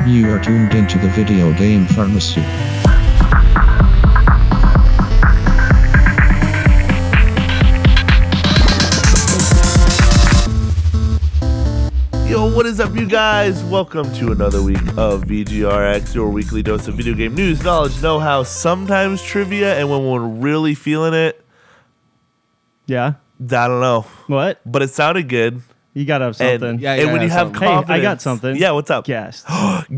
You are tuned into the video game pharmacy. Yo, what is up, you guys? Welcome to another week of VGRx, your weekly dose of video game news, knowledge, know-how, sometimes trivia, and when we're really feeling it, Yeah. I don't know. What? But it sounded good. You gotta have something. And, and when you have Hey, confidence... I got something. Yeah, what's up? Guest.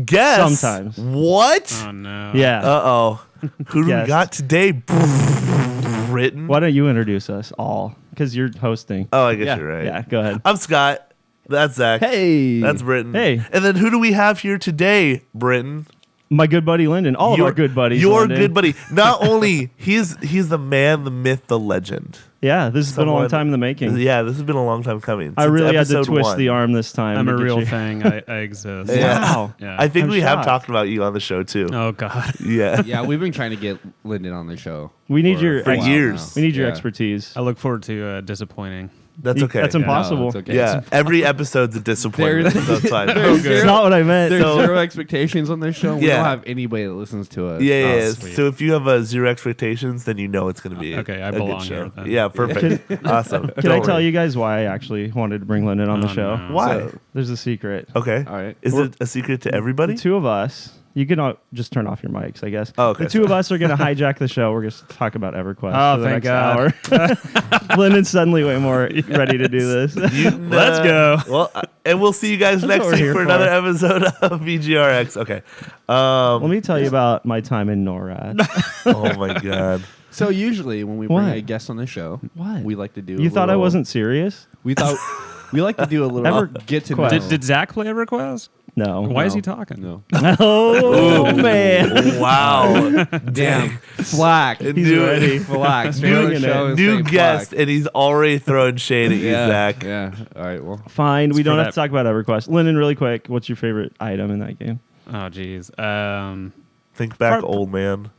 Guess. Sometimes. What? Oh, no. Yeah. Uh-oh. Who do we Guess. got today? Brittin? Why don't you introduce us all? Because you're hosting. Oh, I guess you're right. Yeah, go ahead. I'm Scott. That's Zach. Hey. That's Brittin. Hey. And then who do we have here today, Brittin? My good buddy Lynden. All of our good buddies. Your Lynden. good buddy. Not only he's the man, the myth, the legend. Yeah, this has been a long Someone- time in the making. Yeah, this has been a long time coming. I Since really had to episode twist 1. the arm this time. I'm to a get real you. thing. I exist. Yeah. Wow. Yeah. I think I'm we have shocked. talked about you on the show too. Oh, God. Yeah. Yeah, we've been trying to get Lynden on the show. We need your for ex- years. We need your Yeah. expertise. I look forward to disappointing. That's okay. That's impossible. No, it's okay. Yeah, every episode's a disappointment. There's- So it's fine. there's It's not what I meant. There's So- zero expectations on this show. We Yeah. don't have anybody that listens to us. Yeah, yeah, Oh, yeah. sweet. So if you have zero expectations, then you know it's going to be Okay, I a belong good show. here then. Yeah, perfect. Awesome. Can I tell you guys why I actually wanted to bring Lynden on the Oh, show? no. Why? So, there's a secret. Okay. All right. Is it a secret to everybody? The two of us, you can all just turn off your mics, I guess. Oh, okay, The two of us are going to hijack the show. We're going to talk about EverQuest Oh, for the thank next God. hour. Lyndon's suddenly way more ready to do this. Let's go. Well, and we'll see you guys That's next what we're week here for for. another episode of VGRx. Okay. Let me tell you about my time in NORAD. Oh my God. So usually when we bring What? a guest on the show, What? we like to do. You thought I wasn't serious? We thought we like to do a little get to know. EverQuest. Did Zach play EverQuest? No. Why is he talking? No. Oh, man. Wow. Damn. Flack. He's New- ready. Flack. Straight on the New- show and New saying guest, flack. and he's already throwing shade at you, Yeah. Zach. Yeah. All right. Well. Fine. We It's don't for have to talk about EverQuest. Lyndon, really quick, what's your favorite item in that game? Oh, jeez. Think back, Part- old man.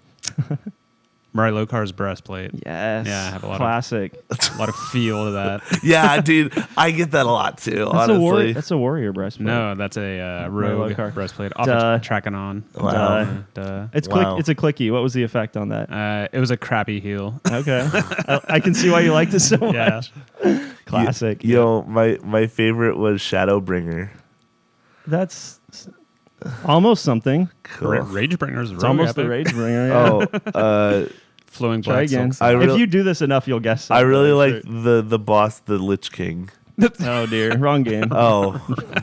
Mariah Locar's breastplate. Yes. Yeah, I have a lot of- Classic. A lot of feel to that. Yeah, dude, I get that a lot too. Honestly, That's a warrior breastplate. No, that's a rogue Locar. breastplate. Off Duh. of Tracking On. Wow. Duh. It's Wow. It's a clicky. What was the effect on that? It was a crappy heel. Okay. I can see why you liked it so Yeah. much. Classic. Yo, my favorite was Shadowbringer. That's almost something. Cool. Ragebringer's It's almost the Rage Bringer. Yeah. Oh, Flowing Try black again. silks. I if really- you do this enough, you'll guess I something. really I'm like sure. the boss, the Lich King. Oh, dear. Wrong game. Oh,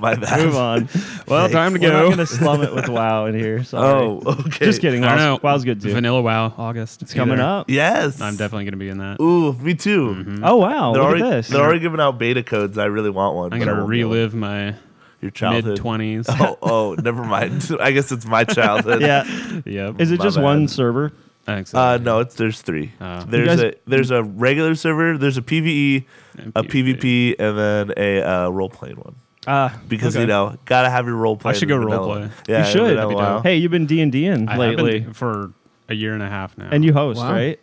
my bad. Move on. Well, time to We're not go. going to slum it with WoW in here. Sorry. Oh, okay. Just kidding. I don't know. WoW's good, too. Vanilla WoW, August. It's coming up. Yes. I'm definitely going to be in that. Ooh, me too. Oh, wow. They're Look already at this. they're already giving out beta codes. I really want one. I'm but going I to won't get one. relive my Your childhood. mid-20s. Oh, never mind. I guess it's my childhood. Yeah. Yep. Is it My just bad. one server? I think so. No, there's 3. Oh. There's a regular server, there's a PvE, And a PvP. PvP, and then a role playing one. Because okay. gotta have your role play. I should in go vanilla. role play. Yeah, You should. in That'd vanilla be WoW. dope. Hey, you've been D&D-ing I have lately. been for a year and a half now. And you host, Wow. right?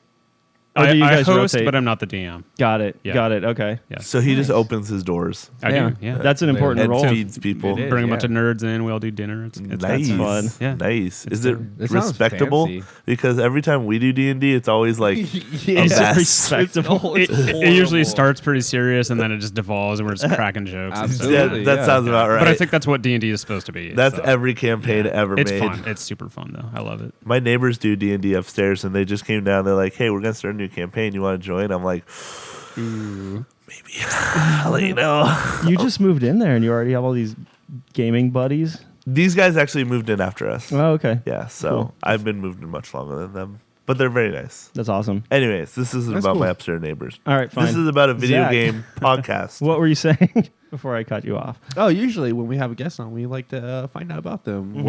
Or do I you guys host, rotate? but I'm not the DM. Got it. Yeah. Got it. Okay. Yeah. So he just opens his doors I do. Yeah. That's an important and role. feeds people. It is. Bring a bunch yeah. of nerds in. We all do dinner. It's Nice, fun. Yeah. nice. It's Is it It sounds respectable? fancy. Because every time we do D&D, it's always like Is a it mess. respectable? It usually starts pretty serious and then it just devolves and we're just cracking jokes. Absolutely. Yeah, that yeah. sounds about right. But I think that's what D&D is supposed to be. that's so. every campaign ever It's made. fun. It's super fun though. I love it. My neighbors do D&D upstairs, and they just came down. They're like, "Hey, we're gonna start a new campaign. You want to join?" I'm like, "Maybe." I'll let you know. You just moved in there and you already have all these gaming buddies. These guys actually moved in after us. Oh, okay. Yeah, so Cool. I've been moved in much longer than them, but they're very nice. That's awesome. Anyways, this isn't That's about cool. my upstairs neighbors. All right, fine. This is about a video Zach. game podcast. What were you saying before I cut you off? Oh, usually when we have a guest on, we like to find out about them,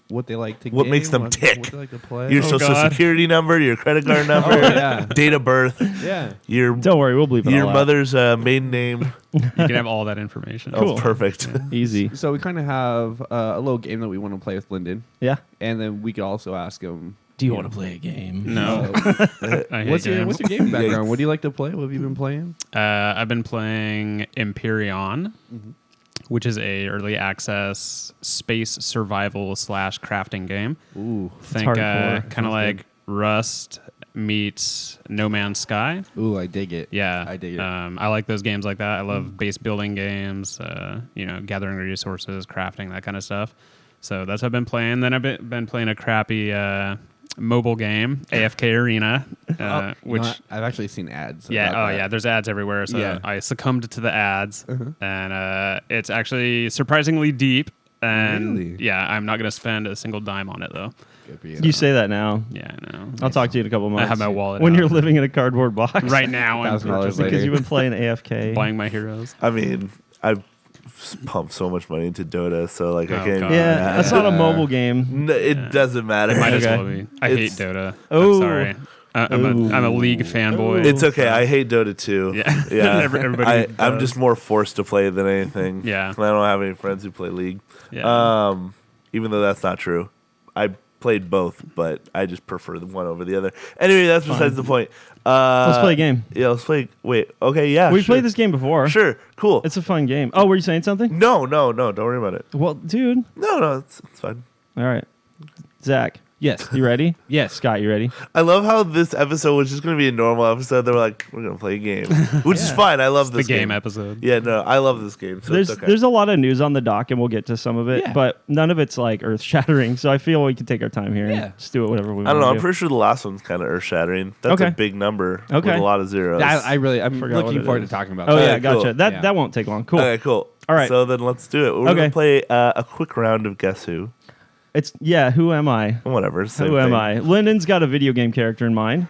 what they like to. What game, makes them what tick. What they like to play. Your Oh, social God. security number, your credit card number, Oh, yeah. date of birth, Yeah. your Don't worry, we'll bleep it your all out. mother's maiden name. You can have all that information. Oh, Cool. perfect. Easy. So we kind of have a little game that we want to play with Lynden, Yeah. and then we could also ask him. Do you want to play a game? No. I hate What's your games. game background? What do you like to play? What have you been playing? I've been playing Empyrean, which is a early access space survival / crafting game. Ooh. Think hardcore. kind of Sounds like good. Rust meets No Man's Sky. Ooh, I dig it. Yeah, I dig it. I like those games like that. I love base building games. Gathering resources, crafting, that kind of stuff. So that's what I've been playing. Then I've been playing a crappy mobile game, AFK Arena, which I've actually seen ads. yeah, about that. yeah. There's ads everywhere, so Yeah. I succumbed to the ads, and it's actually surprisingly deep. And Really? yeah, I'm not gonna spend a single dime on it though. Good for you. You say that now. Yeah, I know. I'll talk to you in a couple months. I have my wallet when out. you're living in a cardboard box. Right now, I'm $1,000 purchasing- later. Because you've been playing AFK. buying my heroes. I mean, I pumped so much money into Dota, so like I Oh, can't. God. Yeah, that's not a mobile game. It doesn't matter. It might as Okay. well be. I hate It's- Dota. Oh. I'm sorry. I'm a League fanboy. It's okay. I hate Dota too. Yeah. yeah. Everybody I'm does. just more forced to play than anything. Yeah. I don't have any friends who play League. Yeah. Even though that's not true. I played both, but I just prefer the one over the other. Anyway, that's besides the point. Let's play a game. Yeah, let's play. Wait. Okay. Yeah. We've sure. played this game before. Sure. Cool. It's a fun game. Oh, were you saying something? No. Don't worry about it. Well, dude. No. It's fine. All right. Zach, Yes. you ready? Yes. Scott, you ready? I love how this episode was just going to be a normal episode. They were like, we're going to play a game, which is fine. I love the this game episode. Yeah, no, I love this game. So There's it's okay. there's a lot of news on the dock, and we'll get to some of it, Yeah. but none of it's like earth shattering. So I feel we can take our time here Yeah. and just do it whatever we want. I don't know. to I'm do. pretty sure the last one's kind of earth shattering. That's Okay. a big number Okay. with a lot of zeros. I'm Forgot looking what it forward is. to talking about Oh that. yeah, Okay, cool. gotcha. That Yeah. that won't take long. Cool. Okay, cool. All right. So then let's do it. We're Okay. going to play a quick round of Guess Who. It's Who am I? Whatever. Same Who am thing. I? Lyndon's got a video game character in mind,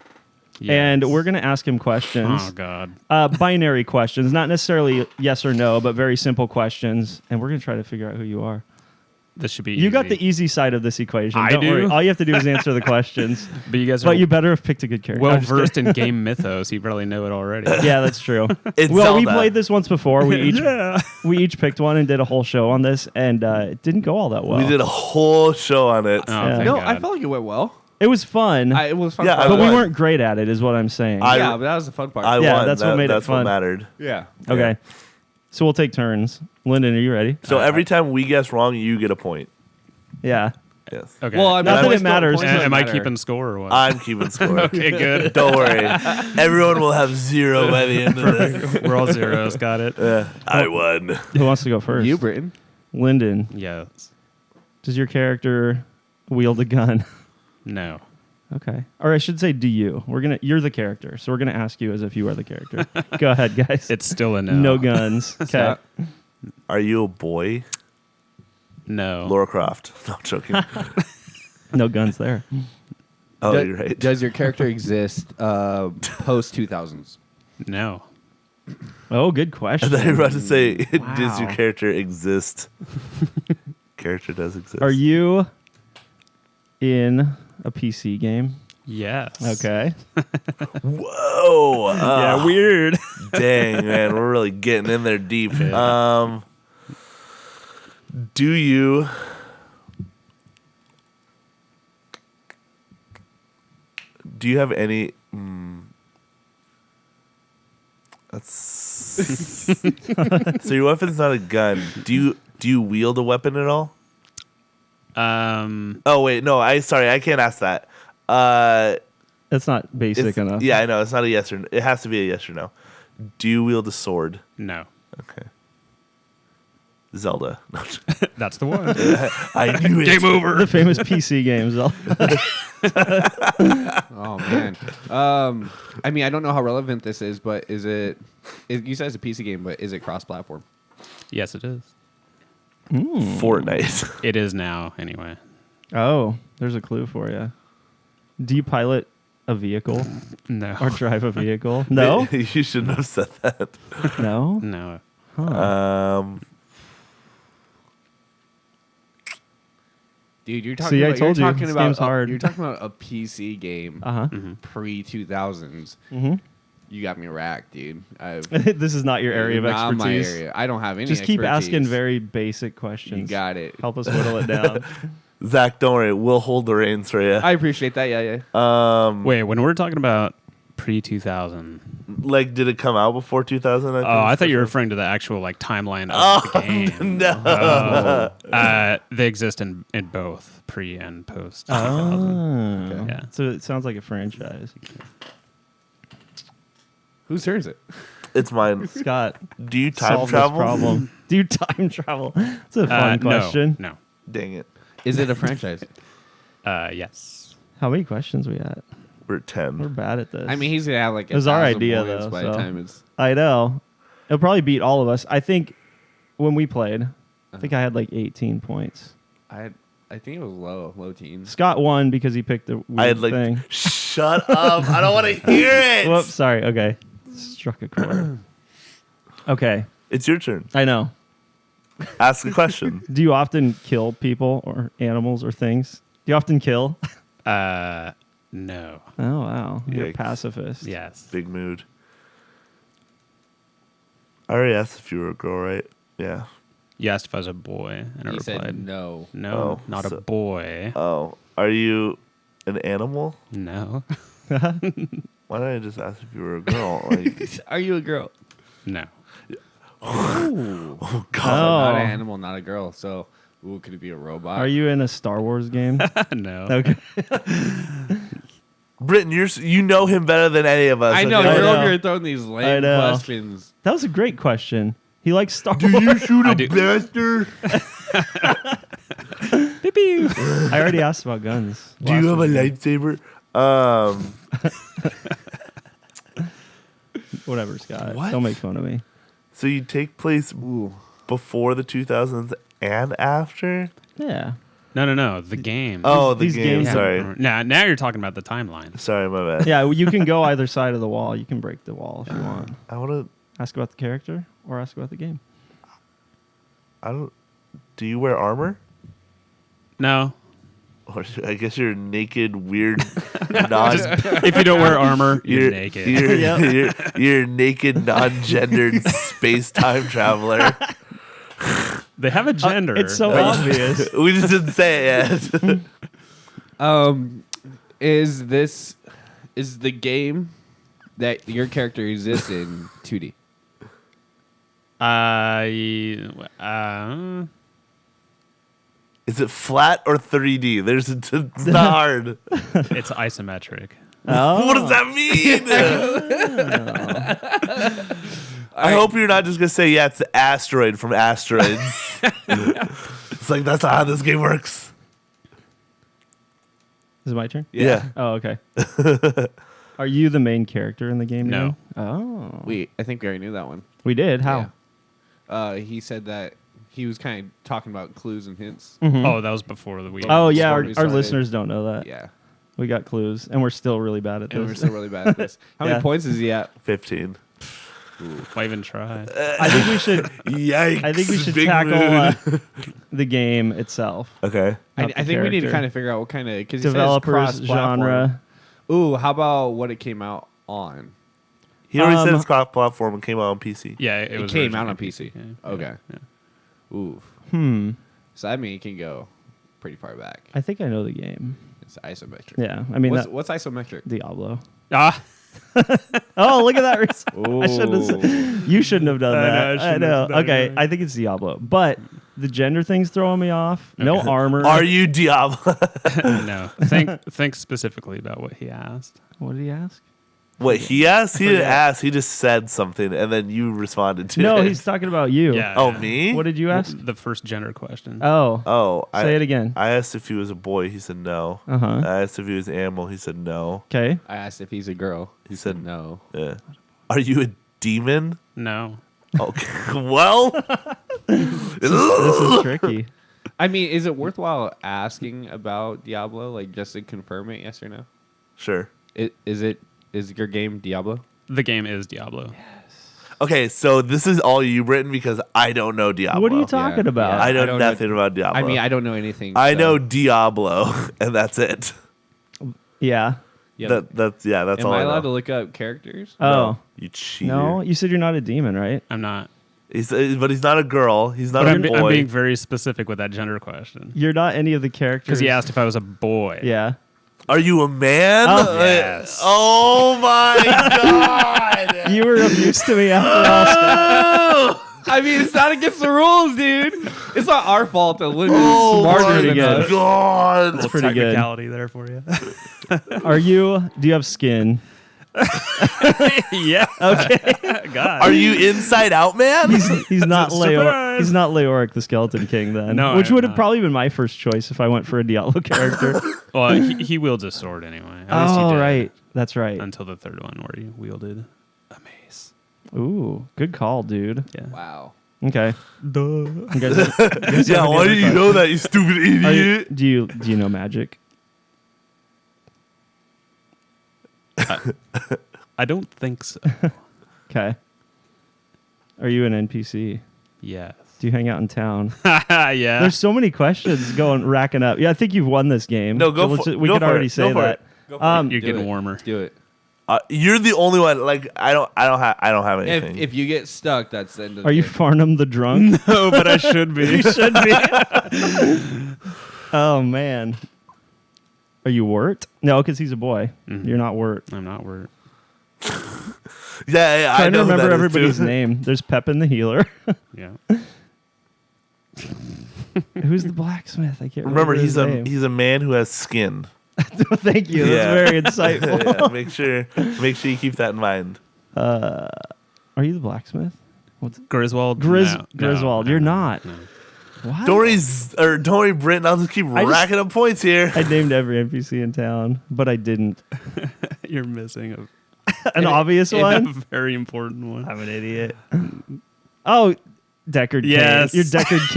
and we're gonna ask him questions. Oh God. Binary questions, not necessarily yes or no, but very simple questions, and we're gonna try to figure out who you are. This should be. You got easy. the easy side of this equation. I Don't do? worry. All you have to do is answer the questions. But you guys are But you better have picked a good character. well I'm just versed in game mythos. You probably know it already. kidding. Yeah, that's true. It's Well, we Zelda. played this once before. We each picked one and did a whole show on this, and it didn't go all that well. We did a whole show on it. Oh, Yeah. thank No, God. I felt like it went well. It was fun, It was fun. Yeah, part. I but we won. weren't great at it, is what I'm saying. Yeah, but that was the fun part. I Yeah, won. that's what made it That's fun. what mattered. yeah. Okay, so we'll take turns. Lyndon, are you ready? So every time we guess wrong, you get a point. Yeah. Yes. Okay. Well, I mean, Not that it points don't- matters. points am don't I matter. keeping score or what? I'm keeping score. Okay, good. Don't worry. Everyone will have 0 by the end of this. We're all zeros. Got it. I won. Who wants to go first? You, Brittin? Lyndon, Yes. does your character wield a gun? No. Okay. Or I should say, do you? You're the character, so we're gonna ask you as if you are the character. Go ahead, guys. It's still a no. no guns. Okay. Stop. Are you a boy? No. Laura Croft. No, I'm joking. No guns there. Oh, Do- you're right. Does your character exist post 2000s? No. Oh, good I question. thought you were about to say, does your Wow. character exist? Character does exist. Are you in a PC game? Yes. Okay. Whoa. Yeah, weird. Dang, man. We're really getting in there deep. Do you... Do you have any... That's... So your weapon's not a gun. Do you wield a weapon at all? Oh wait, no. I can't ask that. That's not basic It's- enough. Yeah, I know. It's not a yes or no. It has to be a yes or no. Do you wield a sword? No. Okay. Zelda. No, That's the one. I knew it. Game over. The famous PC games. Oh man. I mean, I don't know how relevant this is, but is it? You said it's a PC game, but is it cross-platform? Yes, it is. Fortnite. It is now, anyway. Oh, there's a clue for you. Do you pilot a vehicle No. or drive a vehicle? No. You shouldn't have said that. No. No. Dude, you're talking. See, I about, told you're you, talking this about game's hard. You're talking about a PC game Uh huh. pre 2000s. Mm-hmm. You got me racked, dude. This is not your area of Not my expertise. area. I don't have any. Just keep expertise. asking very basic questions. You got it. Help us whittle it down. Zach, don't worry. We'll hold the reins for you. I appreciate that. Yeah, yeah. Wait, when we're talking about pre-2000. Like, did it come out before 2000? Oh, I thought you were referring to the actual like timeline of the game. No. They exist in both pre and post. 2000. Oh. Yeah. So it sounds like a franchise. Whose turn is it? It's mine. Scott, Do you time solve travel? this problem. Do you time travel? It's a fun question. No. Dang it. Is it a franchise? Yes. How many questions we at? We're at 10. We're bad at this. I mean, he's gonna have like It was our 1,000 idea, points though, by so. the time it's. I know. It'll probably beat all of us. I think when we played, I think I had like 18 points. I think it was low teens. Scott won because he picked the weird I had like, thing. shut up. I don't want to hear it. Whoops, sorry. Okay. Struck a chord. Okay. It's your turn. I know. Ask a question. Do you often kill people or animals or things? Do you often kill? No. Oh, wow. You're a Yikes. pacifist. Yes. Big mood. I already asked if you were a girl, right? Yeah. You asked if I was a boy, and I He replied, said no. "No, Oh, not so- a boy. Oh, are you an animal? No, Why didn't I just ask if you were a girl? Like, Are you a girl? no." oh God. Not Oh. an animal, not a girl. So, could it be a robot? Are you in a Star Wars game? No. Okay. Brittin, you know him better than any of us. I know okay? you're know. over here throwing these I lame know. questions. That was a great question. He likes Star Do Wars. you shoot I a do. blaster? I already asked about guns. Do you have a lightsaber? Whatever, Scott. What? Don't make fun of me. So you take place before the 2000s and after? Yeah. No. The game. Oh, the these game. games- Sorry. Now you're talking about the timeline. Sorry, my bad. Yeah, well, you can go either side of the wall. You can break the wall if you want. I want to. Ask about the character or ask about the game. I don't. Do you wear armor? No. Or I guess you're naked, weird, non. If you don't wear armor, you're, You're naked. you're a naked, non-gendered space-time traveler. They have a gender. It's so but- obvious. We just didn't say it yet. Is the game that your character exists in 2D? Is it flat or 3D? It's not hard. It's isometric. Oh. What does that mean? I hope you're not just gonna say, yeah, it's the asteroid from Asteroids. It's like that's not how this game works. Is it my turn? Yeah. Oh, okay. Are you the main character in the game? No. now? Oh. I think we already knew that one. We did? How? Yeah. He said that he was kind of talking about clues and hints. Mhm. Oh, that was before the week. Oh, yeah. Before Our, we our started. listeners don't know that. Yeah. We got clues, and we're still really bad at And we're this. still really bad at this. How Yeah. many points is he at? 15. Why even try? I think we should. Yikes! I think we should big tackle mood. the game itself. Okay. not I the think we need to character. kind of figure out what kind of because Developers, genre. Ooh, how about what it came out on? He already said Um, it's cross-platform and came out on PC. Yeah, It was came out originally on PC. Yeah. Okay. Yeah. Ooh, so that means it can go pretty far back. I think I know the game. It's isometric. Yeah, I mean, What's isometric? Diablo. Ah, Oh, look at that! Ooh. I shouldn't have. You shouldn't have done I know, that. I I shouldn't know. have done Okay, it. I think it's Diablo, but the gender thing's throwing me off. No armor. Are you Diablo? no. Think specifically about what he asked. What did he ask? What he asked? He didn't ask. He just said something, and then you responded to No, it. he's talking about you. Yeah. Oh, yeah. me? What did you ask? The first gender question. Oh. Oh, Say it again. I asked if he was a boy. He said no. Uh huh. I asked if he was an animal. He said no. Okay. I asked if he's a girl. He said no. Yeah. Are you a demon? No. Okay. Well, This is tricky. I mean, is it worthwhile asking about Diablo, like just to confirm it, yes or no? sure. Is your game Diablo? The game is Diablo. Okay, so this is all you, Brittin, because I don't know Diablo. What are you talking Yeah, about? yeah. I know I don't know- nothing about Diablo. I mean, I don't know anything. I so- know Diablo, and that's it. Yeah. Yeah. That's Am all I I allowed know. to look up characters? Oh. No, you cheater. No, you said you're not a demon, right? I'm not. But he's not a girl. He's not But a I'm boy. being very specific with that gender question. You're not any of the characters. Because he asked if I was a boy. Yeah. Are you a man? Oh. Yes. Oh my god! You were of use to me after all. I mean, it's not against the rules, dude. It's not our fault that Lyndon's Oh smarter my than us. god! That's pretty good. Technicality there for you. Do you have skin? Yeah. Okay. God. Are you inside out, man? He's not Surprise. He's not Leoric the Skeleton King then. No, which I'm would have not. probably been my first choice if I went for a Diablo character. Well, he wields a sword anyway. At least he Oh did. right, that's right. Until the third one where he wielded a mace. Ooh, good call, dude. Yeah. Wow. Okay. Duh. You guys Yeah, have why any did you other know that, you stupid thoughts? idiot? Do you know magic? I don't think so. Okay. Are you an NPC? Yes. Do you hang out in town? Yeah. There's so many questions racking up. Yeah, I think you've won this game. No, go So for it. We Go could for already it. say Go for that. it. You're Do getting it. warmer. Let's do it. You're the only one. Like I don't have anything. If you get stuck, that's the end of Are you the Farnham the drunk? No, but I should be. You should be. Oh man. Are you Wirt? No, because he's a boy. You're not Wirt. I'm not worried. yeah, I Trying to know who remember that is, everybody's too. name. There's Pepin the healer. Yeah. Who's the blacksmith? I can't Remember, his name. he's a man who has skin. Thank you. Yeah. That's very insightful. Yeah, make sure you keep that in mind. Are you the blacksmith? Griswold. Griswold. You're not. No. What? Don't worry, Brittin. I'll just keep just- racking up points here. I named every NPC in town, but I didn't. You're missing An obvious a one? very important one. I'm an idiot. Oh, Deckard Yes. Cain. You're Deckard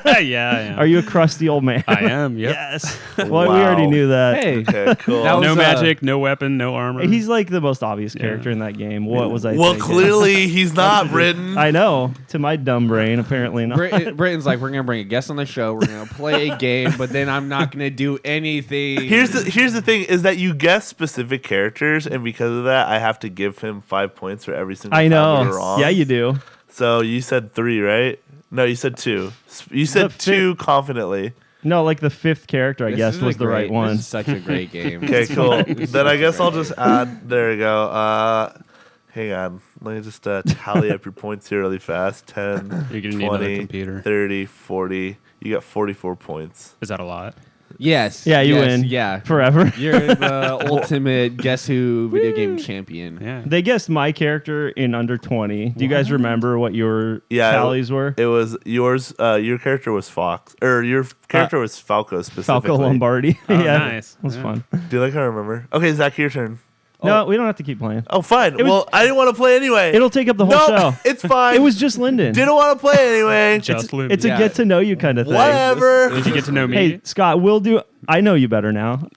Cain. Yeah, I am. Are you a crusty old man? I am. Yep. Yes. Well, we Wow. already knew that. Hey, Okay, cool. That was, No magic, no weapon, no armor. He's like the most obvious Yeah. character in that game. What was I well, thinking? clearly he's not, Brittin. I know. To my dumb brain, apparently not. Britain's like, we're gonna bring a guest on the show. We're gonna play a game, but then I'm not gonna do anything. Here's the thing: is that you guess specific characters, and because of that, I have to give him 5 points for every single. I time know. we were wrong. Yeah, you do. So you said 3, right? No, you said 2. You said The 2 confidently. No, like the fifth character, I This guess, is a was the right great- one. This is such a great game. Okay, cool. This is Then I such a guess I'll great just add. There we go. Hang on. Let me just tally up your points here really fast. 10, You're gonna need another 20, computer. 30, 40. You got 44 points. Is that a lot? Yes. Yeah, you yes, win. Yeah. Forever. You're the ultimate Guess Who video game champion. Yeah. They guessed my character in under 20. Do you guys remember what your Yeah, tallies were? It was yours. Your character was Fox, or your character was Falco specifically. Falco Lombardi. Oh, yeah, nice. It was Yeah. fun. Do you like how I remember? Okay, Zach, your turn. No, we don't have to keep playing. Oh, fine. was- Well, I didn't want to play anyway. It'll take up the whole no, show. it's fine. It was just Lynden. Didn't want to play anyway. Just Lynden. It's a Yeah. get to know you kind of thing. Whatever. Did you get to know me? Hey, Scott, I know you better now.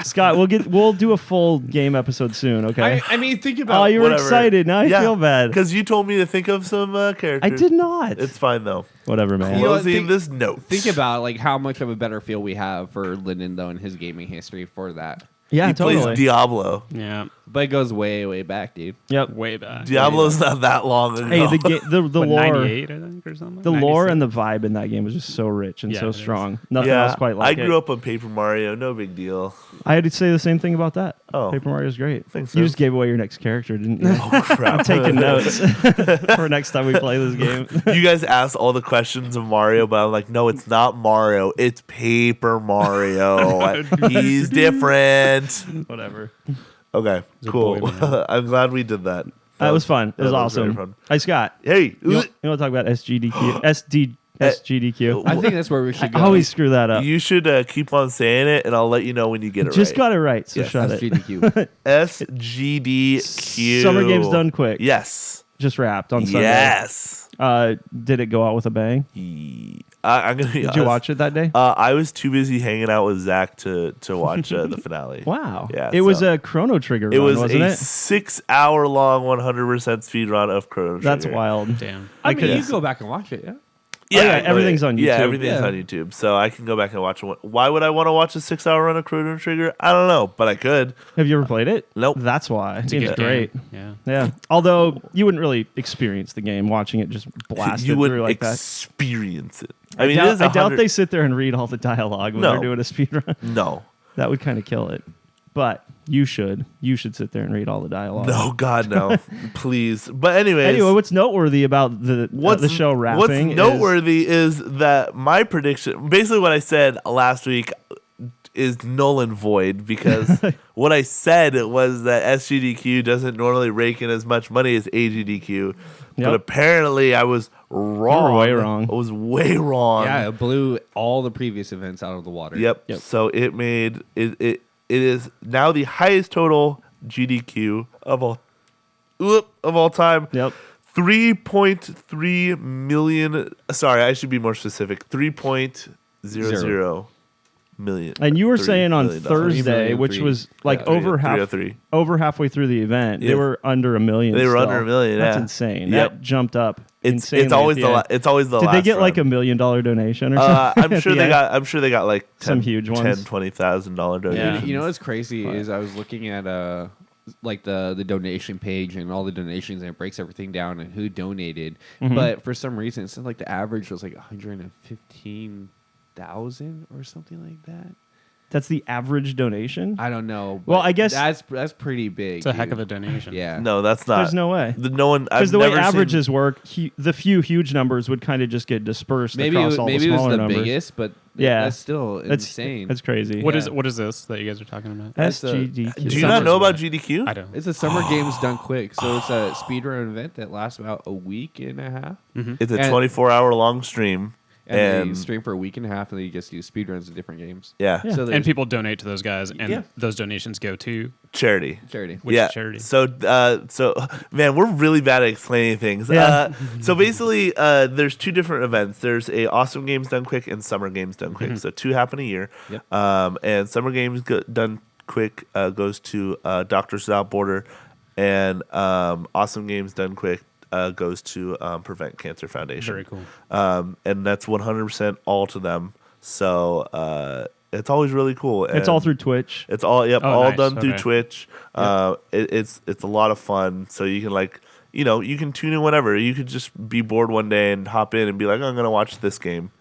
Scott, we'll do a full game episode soon, okay? I mean, think about Oh, you were Whatever. excited. Now I feel bad. Because you told me to think of some characters. I did not. It's fine, though. Whatever, man. You know, Closing think- this note. Think about like how much of a better feel we have for Lynden though in his gaming history for that. Yeah, he totally. plays Diablo. Yeah. But it goes way, way back, dude. Yep. Way back. Diablo's not that long ago. Hey, the What, lore, 98, I think, or something? the lore 96? and the vibe in that game was just so rich and Yeah, so it is. strong. Nothing yeah, else quite like I it. grew up on Paper Mario. No big deal. I had to say the same thing about that. Oh. Paper Mario's great. Thanks, You Seth. just gave away your next character, didn't you? Oh, crap. I'm taking notes for next time we play this game. You guys asked all the questions of Mario, but I'm like, no, it's not Mario. It's Paper Mario. He's different. Whatever. Okay, He's a cool. boy, man. I'm glad we did that. That was fun. It was that awesome. very fun. Hey, Scott. Hey, You want to talk about SGDQ? I think that's where we should I go. always screw that up. you should keep on saying it, and I'll let you know when you get it Just right. got it right, so Yes, shut it. SGDQ. SGDQ. Summer game's done quick. Yes. Just wrapped on Sunday. Yes. Did it go out with a bang? I'm gonna be Did honest. you watch it that day? I was too busy hanging out with Zach to watch the finale. Wow. Yeah, it was so- a Chrono Trigger It run, was wasn't a it? 6-hour long 100% speed run of Chrono Trigger. That's wild. Damn. I mean, could- you can go back and watch it, yeah. yeah, everything's on Yeah, YouTube. everything's Yeah. on YouTube. So I can go back and watch it. Why would I want to watch a 6-hour run of Chrono Trigger? I don't know, but I could. Have you ever played it? Nope. That's why. It's a good great. game. Yeah. Although you wouldn't really experience the game watching it just blasted You would through like that. experience it. I mean, doubt, it is I doubt 100 they sit there and read all the dialogue when No. they're doing a speed run. No. That would kind of kill it. But you should sit there and read all the dialogue. No, God, no. Please. But anyways. Anyway, what's noteworthy about the show wrapping? What's noteworthy is that my prediction, basically what I said last week, is null and void because what I said was that SGDQ doesn't normally rake in as much money as AGDQ. But apparently I was wrong. You were way wrong. I was way wrong. Yeah, it blew all the previous events out of the water. Yep. So it made it is now the highest total GDQ of all time. Yep. 3.3 million. Sorry, I should be more specific. 3.00 million. And you were saying on $3 million. Thursday, which was like over halfway through the event, they were under $1 million. They were still. under $1 million. That's yeah. insane. Yep. That jumped up. It's insanely always at the end. it's always the Did last they get like run. $1 million donation or something? I'm sure they got. I'm sure they got like Some huge ones. $20,000 donation. Yeah. You know what's crazy is I was looking at like the donation page and all the donations, and it breaks everything down and who donated. But for some reason, it seemed like the average was like 115,000 or something like that. That's the average donation? I don't know. Well, I guess that's pretty big. It's a heck dude. of a donation. Yeah. No, that's not. There's no way. No one. Because the way averages work, the few huge numbers would kind of just get dispersed across all the maybe it was smaller the numbers. biggest, but Yeah. that's still insane. That's crazy. What Yeah. is this that you guys are talking about? That's SGDQ. Do you not know about GDQ? I don't. It's a summer games done quick, so it's a speedrun event that lasts about a week and a half. It's a And- 24-hour long stream, And you stream for a week and a half, and then you just do speedruns of different games. yeah, Yeah. So And there's people donate to those guys, and Yeah. those donations go to charity. charity. which yeah. charity? So, man, we're really bad at explaining things. Yeah. So basically, there's two different events. There's a Awesome Games Done Quick and Summer Games Done Quick. So two happen a year. Yep. And Summer Games Done Quick goes to Doctors Without Border, and Awesome Games Done Quick goes to Prevent Cancer Foundation. Very cool. And that's 100% all to them. So it's always really cool. It's all And through Twitch. It's all all nice. done through Okay. Twitch. It's a lot of fun. So you can you can tune in whenever. You could just be bored one day and hop in and be like, I'm gonna watch this game,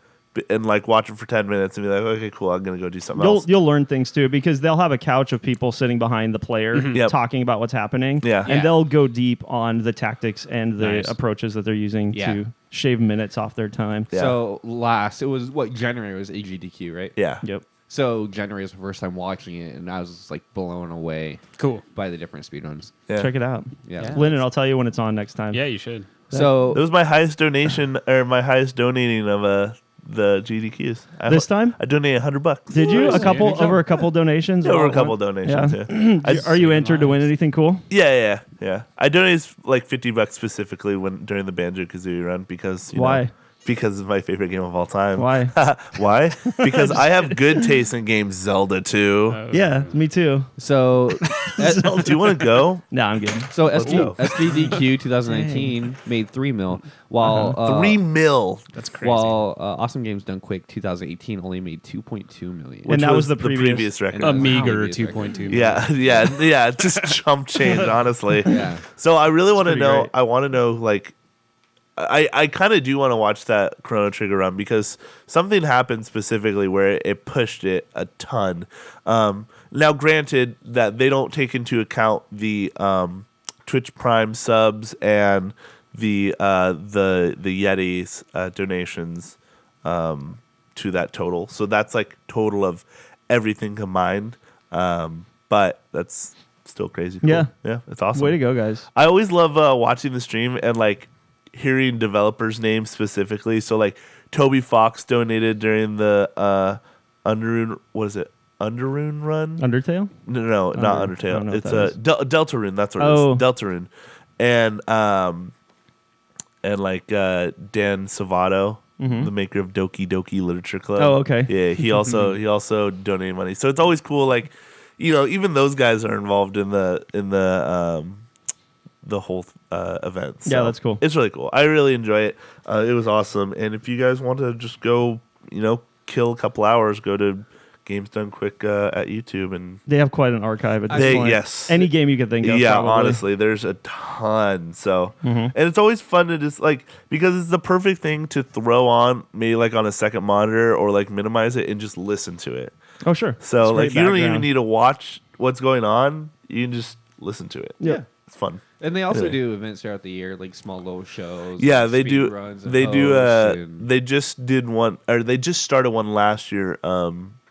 and watch it for 10 minutes and be like, okay, cool, I'm gonna go do something else. You'll learn things too because they'll have a couch of people sitting behind the player Yep. talking about what's happening. Yeah. And Yeah. they'll go deep on the tactics and the Nice. approaches that they're using Yeah. to shave minutes off their time. Yeah. So it was January was AGDQ, right? Yeah. Yep. So January was the first time watching it, and I was just, like blown away Cool. by the different speedruns. Yeah. Check it out. Yeah. Lyndon, I'll tell you when it's on next time. Yeah, you should. So It was my highest donation or my highest donating of the GDQs. This time? I donated $100. Did you? Nice. Over a couple donations? Over Or a couple one? donations. Yeah. Yeah. Are you entered to win anything cool? Yeah. I donated like $50 specifically during the Banjo-Kazooie run because Why? Because it's my favorite game of all time. Why? Why? Because I have good taste in games. Zelda 2. Yeah, me too. so Do you want to go? No, I'm good. so Let's go. SGDQ 2019 made $3 million, while $3 million. That's crazy. while Awesome Games Done Quick 2018 only made $2.2 million. And that was the previous record. a meager Previous record. 2.2. Yeah. Just chump change, honestly. Yeah. So I really want to pretty know. great. I want to know, I kind of do want to watch that Chrono Trigger run because something happened specifically where it pushed it a ton. Now, granted that they don't take into account the Twitch Prime subs and the Yeti's donations to that total. So that's like total of everything combined. But that's still crazy. Cool. Yeah. It's awesome. Way to go, guys. I always love watching the stream and hearing developers' names specifically. So Toby Fox donated during the Underrune. What is it? Underrune run? Undertale? No, not I don't Undertale. know what It's that is. Deltarune. That's what Oh. it is. Deltarune, and Dan Savato, the maker of Doki Doki Literature Club. Oh, okay. Yeah, he also donated money. So it's always cool. Even those guys are involved in the whole event. So Yeah, that's cool. It's really cool. I really enjoy it. It was awesome. And if you guys want to just go, kill a couple hours, go to Games Done Quick at YouTube and They have quite an archive at this point. yes. Any game you could think of. Yeah, probably. honestly, there's a ton. So, and it's always fun to just because it's the perfect thing to throw on, maybe on a second monitor or minimize it and just listen to it. Oh, sure. So It's like great you don't even background. need to watch what's going on. You can just listen to it. Yeah. It's fun. And they also Anyway. do events throughout the year, like small little shows. Yeah, like they speed do. runs and They do. hosts and- They just did one, or they just started one last year,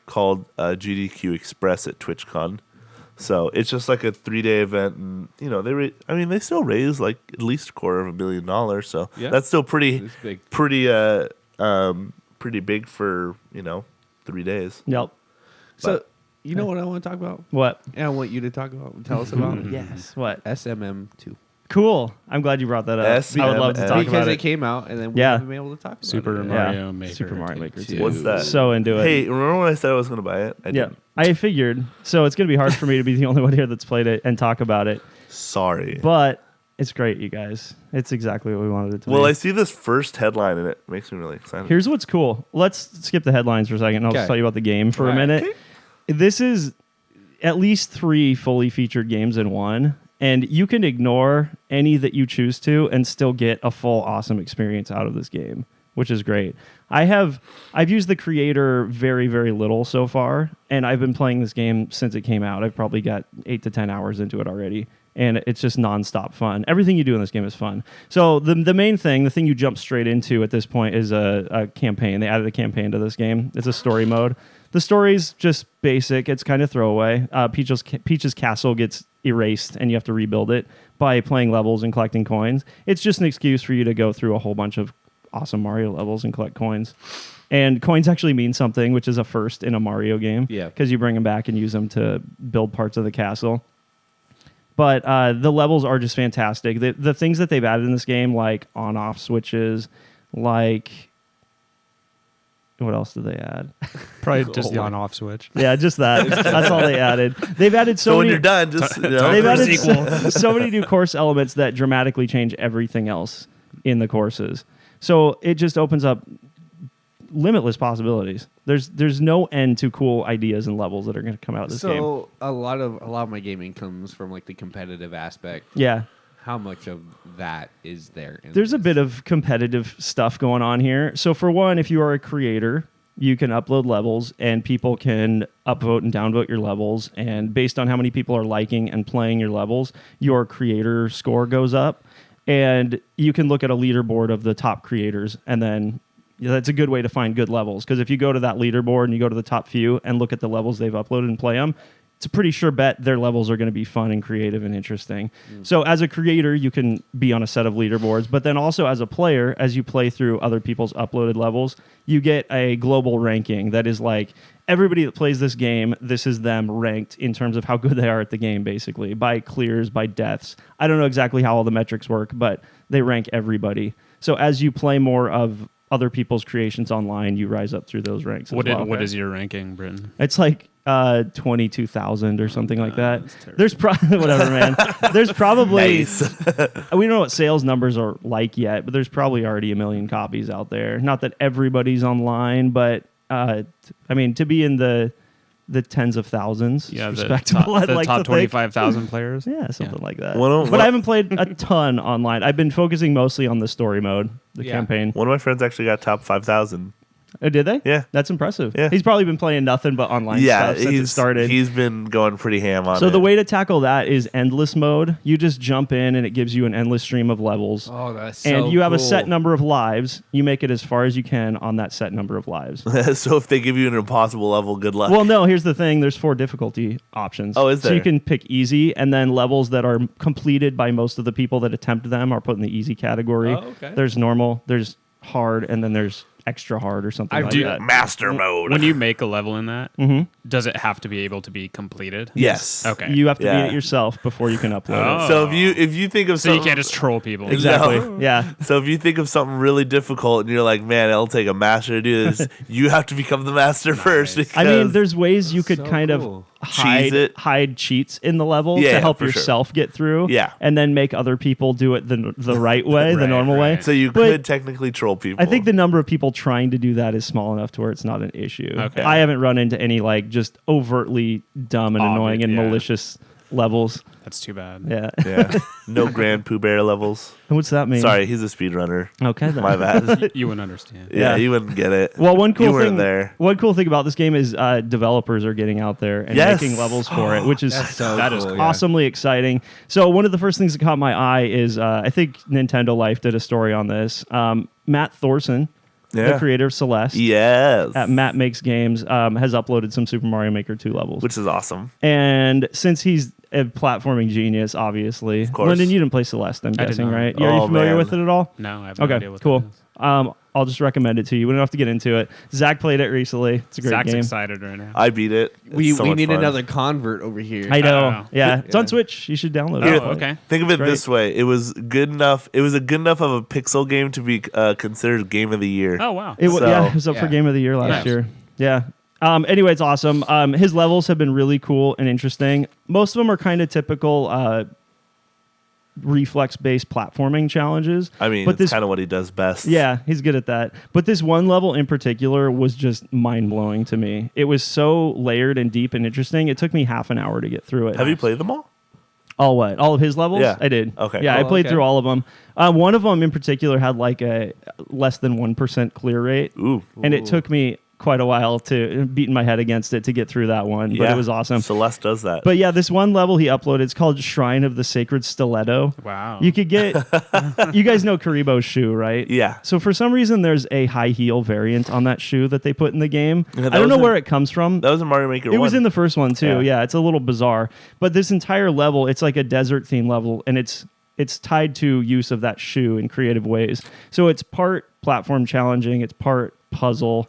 called GDQ Express at TwitchCon. So it's just like a 3-day event, and they still raise like at least $250,000. So Yeah. that's still pretty, It's big. pretty big for 3 days. Yep. So you know what I want to talk about? What? And I want you to talk about and tell us about Yes. What? SMM2. Cool. I'm glad you brought that up. I would love to talk Because about it it. came out and then we Yeah. haven't been able to talk about Super it. Mario Maker. Super Mario Maker 2. What's that? So into it. Hey, remember when I said I was going to buy it? I Yeah. didn't. I figured. So it's going to be hard for me to be the only one here that's played it and talk about it. Sorry. But it's great, you guys. It's exactly what we wanted it to Well, be. I see this first headline and it makes me really excited. Here's what's cool. Let's skip the headlines for a second. And I'll just Okay. tell you about the game for a Alright. minute. This is at least 3 fully featured games in one. And you can ignore any that you choose to and still get a full awesome experience out of this game, which is great. I've used the creator very, very little so far, and I've been playing this game since it came out. I've probably got 8 to 10 hours into it already, and it's just nonstop fun. Everything you do in this game is fun. So the main thing, the thing you jump straight into at this point is a campaign. They added a campaign to this game. It's a story mode. The story's just basic. It's kind of throwaway. Peach's castle gets erased, and you have to rebuild it by playing levels and collecting coins. It's just an excuse for you to go through a whole bunch of awesome Mario levels and collect coins. And coins actually mean something, which is a first in a Mario game. Yeah. Because you bring them back and use them to build parts of the castle. But the levels are just fantastic. The things that they've added in this game, like on-off switches, like... What else did they add? Probably just the on-off switch. Yeah, just that. That's all they added. They've added so when many... you're done, just They've for a added sequel. so many new course elements that dramatically change everything else in the courses. So it just opens up limitless possibilities. There's no end to cool ideas and levels that are going to come out of this game. So a lot of my gaming comes from like the competitive aspect. Yeah. How much of that is there? There's a bit of competitive stuff going on here. So for one, if you are a creator, you can upload levels and people can upvote and downvote your levels. And based on how many people are liking and playing your levels, your creator score goes up. And you can look at a leaderboard of the top creators, and then that's a good way to find good levels. Because if you go to that leaderboard and you go to the top few and look at the levels they've uploaded and play them, it's a pretty sure bet their levels are going to be fun and creative and interesting. So as a creator, you can be on a set of leaderboards, but then also as a player, as you play through other people's uploaded levels, you get a global ranking that is like everybody that plays this game, this is them ranked in terms of how good they are at the game, basically, by clears, by deaths. I don't know exactly how all the metrics work, but they rank everybody. So as you play more of other people's creations online, you rise up through those ranks as well. What is your ranking, Brittin? It's like 22,000 or something like that. that's terrible. There's probably whatever, man. There's probably Nice. we don't know what sales numbers are like yet, but there's probably already 1 million copies out there. Not that everybody's online, but I mean, to be in the tens of thousands, Yeah, is the respectable. I'd top like to think. 25,000 players. Yeah, something Yeah. like that. One of- But I haven't played a ton online. I've been focusing mostly on the story mode, the Yeah. campaign. One of my friends actually got top 5,000. Did they? Yeah. That's impressive. Yeah. He's probably been playing nothing but online Yeah, stuff since it started. he's been going pretty ham on it. So the way to tackle that is endless mode. You just jump in and it gives you an endless stream of levels. Oh, that's so And you have a set cool. number of lives. You make it as far as you can on that set number of lives. So if they give you an impossible level, good luck. Well, no, here's the thing. There's 4 difficulty options. Oh, is So you there? can pick easy, and then levels that are completed by most of the people that attempt them are put in the easy category. Oh, okay. There's normal, there's hard, and then there's extra hard or something like that. Master mode. When you make a level in that, Mhm. does it have to be able to be completed? Yes. Okay. You have to Yeah. beat it yourself before you can upload Oh. it. So if you think of So you something, can't just troll people. Exactly. No. Yeah. So if you think of something really difficult and you're like, man, it'll take a master to do this, you have to become the master first. Because I mean, there's ways you could So kind cool. of Cheese it. hide cheats in the level Yeah, to help for sure. yourself get through. Yeah. And then make other people do it the right way, the Right, normal way. right. so you But could technically troll people. I think the number of people trying to do that is small enough to where it's not an issue. Okay. I haven't run into any like just overtly dumb and Obvious, annoying and yeah. malicious levels. That's too bad. Yeah. Yeah. No Grand Pooh Bear levels. What's that mean? Sorry, he's a speedrunner. Okay, then. My bad. You wouldn't understand. Yeah, Yeah. you wouldn't get it. Well, one cool You weren't thing. there. One cool thing about this game is developers are getting out there and Yes. making levels for it, which is That is cool. awesomely exciting. So one of the first things that caught my eye is I think Nintendo Life did a story on this. Matt Thorson, the creator of Celeste, Yes. at Matt Makes Games, has uploaded some Super Mario Maker 2 levels. Which is awesome. And since he's a platforming genius, obviously, Of course. Lyndon, you didn't play Celeste, I'm I did guessing, not. right? Are you Oh, familiar man. with it at all? No, I have no Okay, idea what cool. that is. I'll just recommend it to you. We don't have to get into it. Zach played it recently. It's a great Zach's game. excited right now. I beat it. It's We so much need fun. another convert over here. I know. Oh. Yeah, it's on Yeah. Switch. You should download Here, it. okay. Think of it Great. this way: it was good enough. It was a good enough of a pixel game to be considered Game of the Year. Oh, wow. It So- yeah, it was up for Yeah. Game of the Year last Nice. year. Yeah. Anyway, it's awesome. His levels have been really cool and interesting. Most of them are kind of typical reflex-based platforming challenges. I mean, but it's this kind of what he does best. Yeah, he's good at that. But this one level in particular was just mind-blowing to me. It was so layered and deep and interesting. It took me half an hour to get through it. Have you played them all? All what? All of his levels? Yeah. I did. Okay, Yeah, I cool. played Okay. through all of them. One of them in particular had like a less than 1% clear rate. Ooh. And it took me quite a while to beating my head against it to get through that one, but Yeah. it was awesome. Celeste does that. But yeah, this one level he uploaded, it's called Shrine of the Sacred Stiletto. Wow. You could get, you guys know Karibo's shoe, right? Yeah. So for some reason, there's a high heel variant on that shoe that they put in the game. Yeah, that I don't know was where in- it comes from. That was in Mario Maker 1. It was in the first one too. Yeah. Yeah, it's a little bizarre. But this entire level, it's like a desert theme level, and it's tied to use of that shoe in creative ways. So it's part platform challenging, it's part puzzle,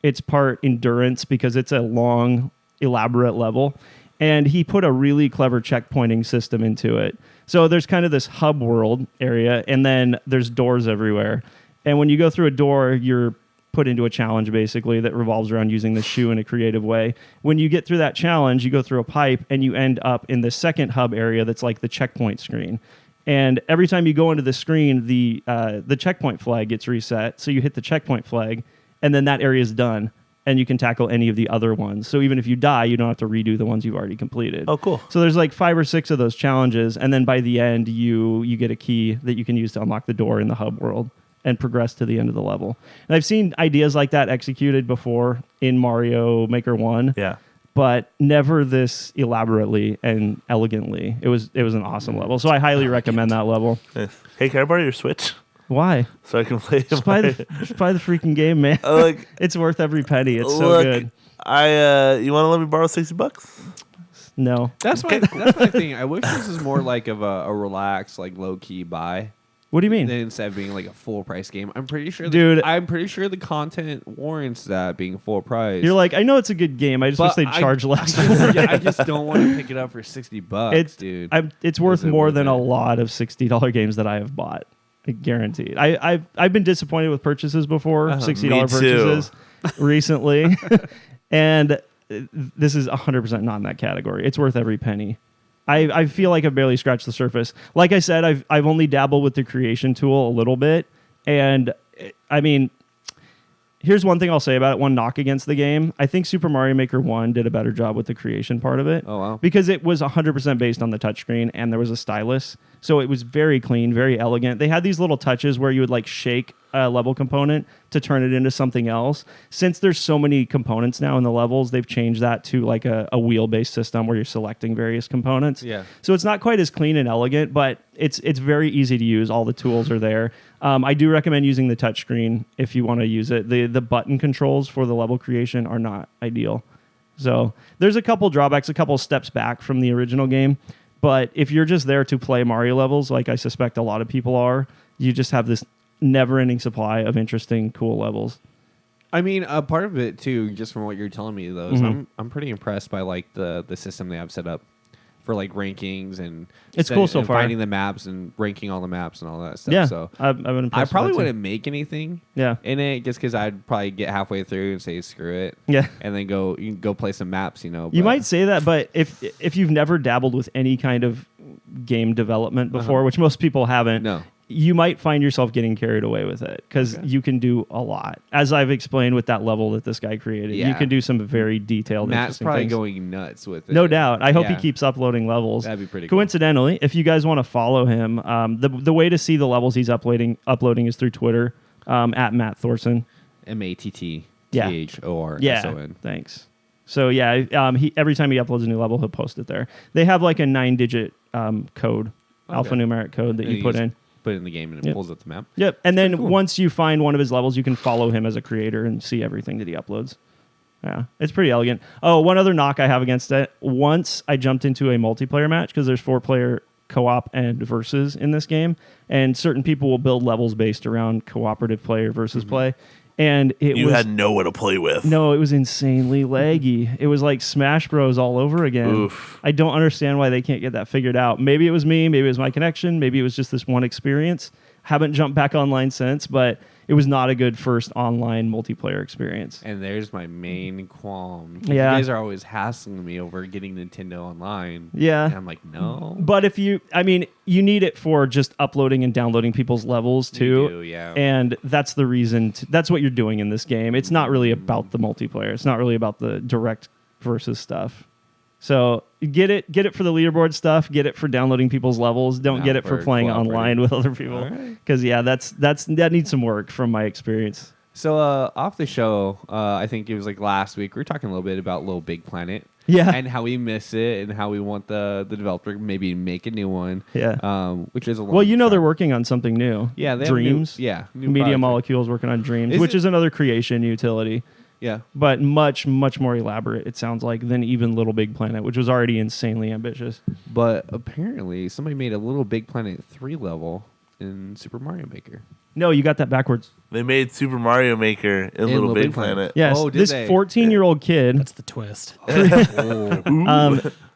it's part endurance because it's a long, elaborate level. And he put a really clever checkpointing system into it. So there's kind of this hub world area, and then there's doors everywhere. And when you go through a door, you're put into a challenge basically that revolves around using the shoe in a creative way. When you get through that challenge, you go through a pipe and you end up in the second hub area that's like the checkpoint screen. And every time you go into the screen, the checkpoint flag gets reset. So you hit the checkpoint flag, and then that area is done, and you can tackle any of the other ones. So even if you die, you don't have to redo the ones you've already completed. Oh, cool. So there's like 5 or 6 of those challenges, and then by the end, you get a key that you can use to unlock the door in the hub world and progress to the end of the level. And I've seen ideas like that executed before in Mario Maker 1. Yeah. But never this elaborately and elegantly. It was an awesome level. So I highly recommend that level. Nice. Hey, can I borrow your Switch Why? so I can play Just buy the freaking game, man. Look, It's worth every penny. It's so look, good. you want to let me borrow $60? No. That's my thing. I wish this was more like of a relaxed, like low key buy. What do you mean? Than instead of being like a full price game. I'm pretty sure Dude. I'm pretty sure the content warrants that being full price. You're like, I know it's a good game. I just wish But they'd charge less for it. I just don't want to pick it up for $60, dude. It's worth Is it more worth than it? a lot of $60 games that I have bought. Guaranteed. I've been disappointed with purchases before, $60 Me too. purchases recently, and this is 100% not in that category. It's worth every penny. I feel like I've barely scratched the surface. Like I said, I've only dabbled with the creation tool a little bit, and I mean, here's one thing I'll say about it. One knock against the game. I think Super Mario Maker 1 did a better job with the creation part of it. Oh, wow. Because it was 100% based on the touchscreen and there was a stylus. So it was very clean, very elegant. They had these little touches where you would like shake a level component to turn it into something else. Since there's so many components now in the levels, they've changed that to like a wheel-based system where you're selecting various components. Yeah. So it's not quite as clean and elegant, but it's very easy to use. All the tools are there. I do recommend using the touchscreen if you want to use it. The button controls for the level creation are not ideal. So there's a couple drawbacks, a couple steps back from the original game. But if you're just there to play Mario levels, like I suspect a lot of people are, you just have this never-ending supply of interesting, cool levels. I mean, a part of it too, just from what you're telling me, though, is Mhm. I'm pretty impressed by like the system they have set up for like rankings and It's cool so and far. finding the maps and ranking all the maps and all that stuff. Yeah, So I've been impressed I with probably that too. wouldn't make anything Yeah, in it just because I'd probably get halfway through and say screw it, yeah. and then you can go play some maps. You but- might say that, but if you've never dabbled with any kind of game development before, which most people haven't, No. you might find yourself getting carried away with it because you can do a lot. As I've explained with that level that this guy created, you Yeah. can do some very detailed, Matt's interesting probably things. going nuts with it. No doubt. I hope he Yeah. keeps uploading levels. That'd be pretty cool. Coincidentally, if you guys want to follow him, the way to see the levels he's uploading is through Twitter at Matt Thorson. MATTTHORSON. Yeah, thanks. So yeah, he every time he uploads a new level, he'll post it there. They have like a 9-digit code, alphanumeric code that you put in. Put it in the game and it pulls up the map. Yep. And then cool. once you find one of his levels, you can follow him as a creator and see everything that he uploads. Yeah, it's pretty elegant. Oh, one other knock I have against it. Once I jumped into a multiplayer match because there's 4-player co-op and versus in this game, and certain people will build levels based around cooperative player versus play. And You had no one to play with. No, it was insanely laggy. It was like Smash Bros. All over again. Oof. I don't understand why they can't get that figured out. Maybe it was me. Maybe it was my connection. Maybe it was just this one experience. Haven't jumped back online since, but it was not a good first online multiplayer experience. And there's my main qualm. Yeah. You guys are always hassling me over getting Nintendo Online. Yeah. And I'm like, no. But you need it for just uploading and downloading people's levels too. You do, yeah. And that's the reason. That's what you're doing in this game. It's not really about the multiplayer. It's not really about the direct versus stuff. So get it for the leaderboard stuff. Get it for downloading people's levels. Don't Not get it for for playing cooperative. online with other people. Alright. Because that needs some work from my experience. So off the show, I think it was like last week, we were talking a little bit about Little Big Planet. Yeah. And how we miss it and how we want the developer to maybe make a new one. Yeah. Which is a long Well, you know shot. they're working on something new. Yeah, they have Dreams. new Media project. Molecules working on Dreams, Is which it- is another creation utility. Yeah. But much, much more elaborate, it sounds like, than even Little Big Planet, which was already insanely ambitious. But apparently somebody made a Little Big Planet 3 level in Super Mario Maker. No, you got that backwards. They made Super Mario Maker in Little Big Planet. Yes, Oh, did this they? 14-year-old kid, That's the twist.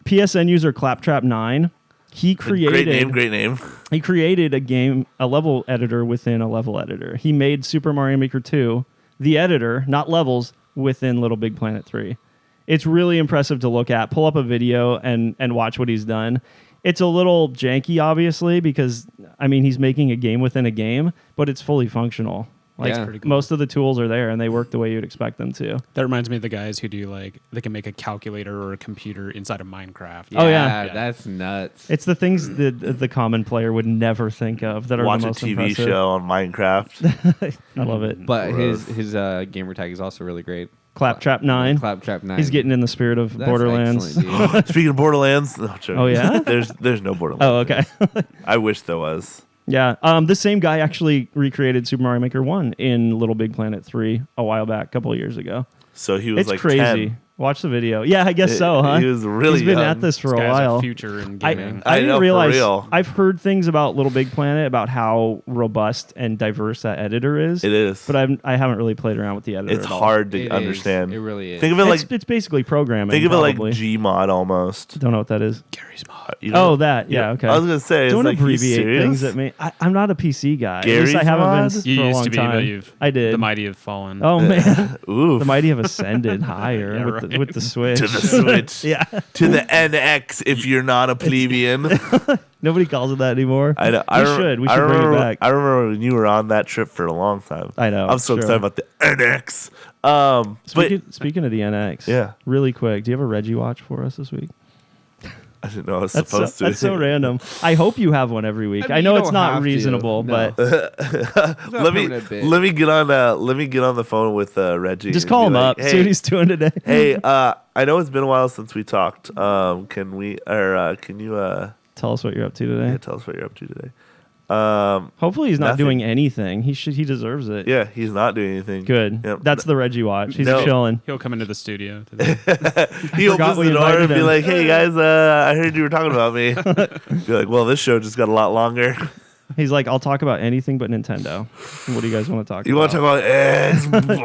PSN user Claptrap9, he created Great name. he created a level editor within a level editor. He made Super Mario Maker 2, the editor, not levels, within Little Big Planet 3. It's really impressive to look at. Pull up a video and watch what he's done. It's a little janky, obviously, because, he's making a game within a game, but it's fully functional. Like, Yeah. Pretty cool. most of the tools are there, and they work the way you'd expect them to. That reminds me of the guys who do they can make a calculator or a computer inside of Minecraft. Oh, yeah. That's nuts. It's the things that the common player would never think of that are Watch the a most TV impressive. show on Minecraft. I love it. But Gross. his gamer tag is also really great. Claptrap9. Claptrap9. He's getting in the spirit of That's Borderlands. excellent, dude. Speaking of Borderlands, no, joking. Oh, yeah? there's no Borderlands. Oh, okay. I wish there was. Yeah. The same guy actually recreated Super Mario Maker 1 in Little Big Planet 3 a while back, a couple of years ago. So he was It's like crazy. 10. Watch the video. Yeah, I guess so, huh? He was really He's been young. at this for This a guy has while. a future in I gaming. I know, didn't for realize. real. I've heard things about Little Big Planet about how robust and diverse that editor is. It is. But I haven't really played around with the editor. It's at all. hard to It is. understand. It really is. Think of it like It's basically programming. think of it probably. like Gmod almost. Don't know what that is. Gary's mod. You know? Oh, that. Yeah. Okay. I was gonna say. Don't it's like, you abbreviate serious? things at me. I'm not a PC guy. At Gary's least I haven't mod? been You for a used long to be, time. but you've I did. the mighty have fallen. Oh man, Oof. the mighty have ascended higher Yeah, with, right. with the Switch. To the Switch. Yeah, To the NX if you're not a plebeian. nobody calls it that anymore. I know. We should bring remember, it back. I remember when you were on that trip for a long time. I know, I'm so sure. excited about the NX. Speaking of the NX, Yeah. really quick, do you have a Reggie watch for us this week? I didn't know I was That's supposed to. that's so random. I hope you have one every week. I mean, I know you it's don't not have to. reasonable, No. but let me get on the phone with Reggie. just and call be him like, up. See what he's doing today. Hey, I know it's been a while since we talked. Can you Tell us what you're up to today. tell us what you're up to today? Hopefully, he's not Nothing. doing anything. He deserves it. Yeah, he's not doing anything. Good. Yep. That's the Reggie watch. He's No. chilling. He'll come into the studio today. He forgot opens we the door invited and be him. like, "Hey guys, I heard you were talking about me." Be like, "Well, this show just got a lot longer." He's like, I'll talk about anything but Nintendo. What do you guys want to talk You about? want to talk about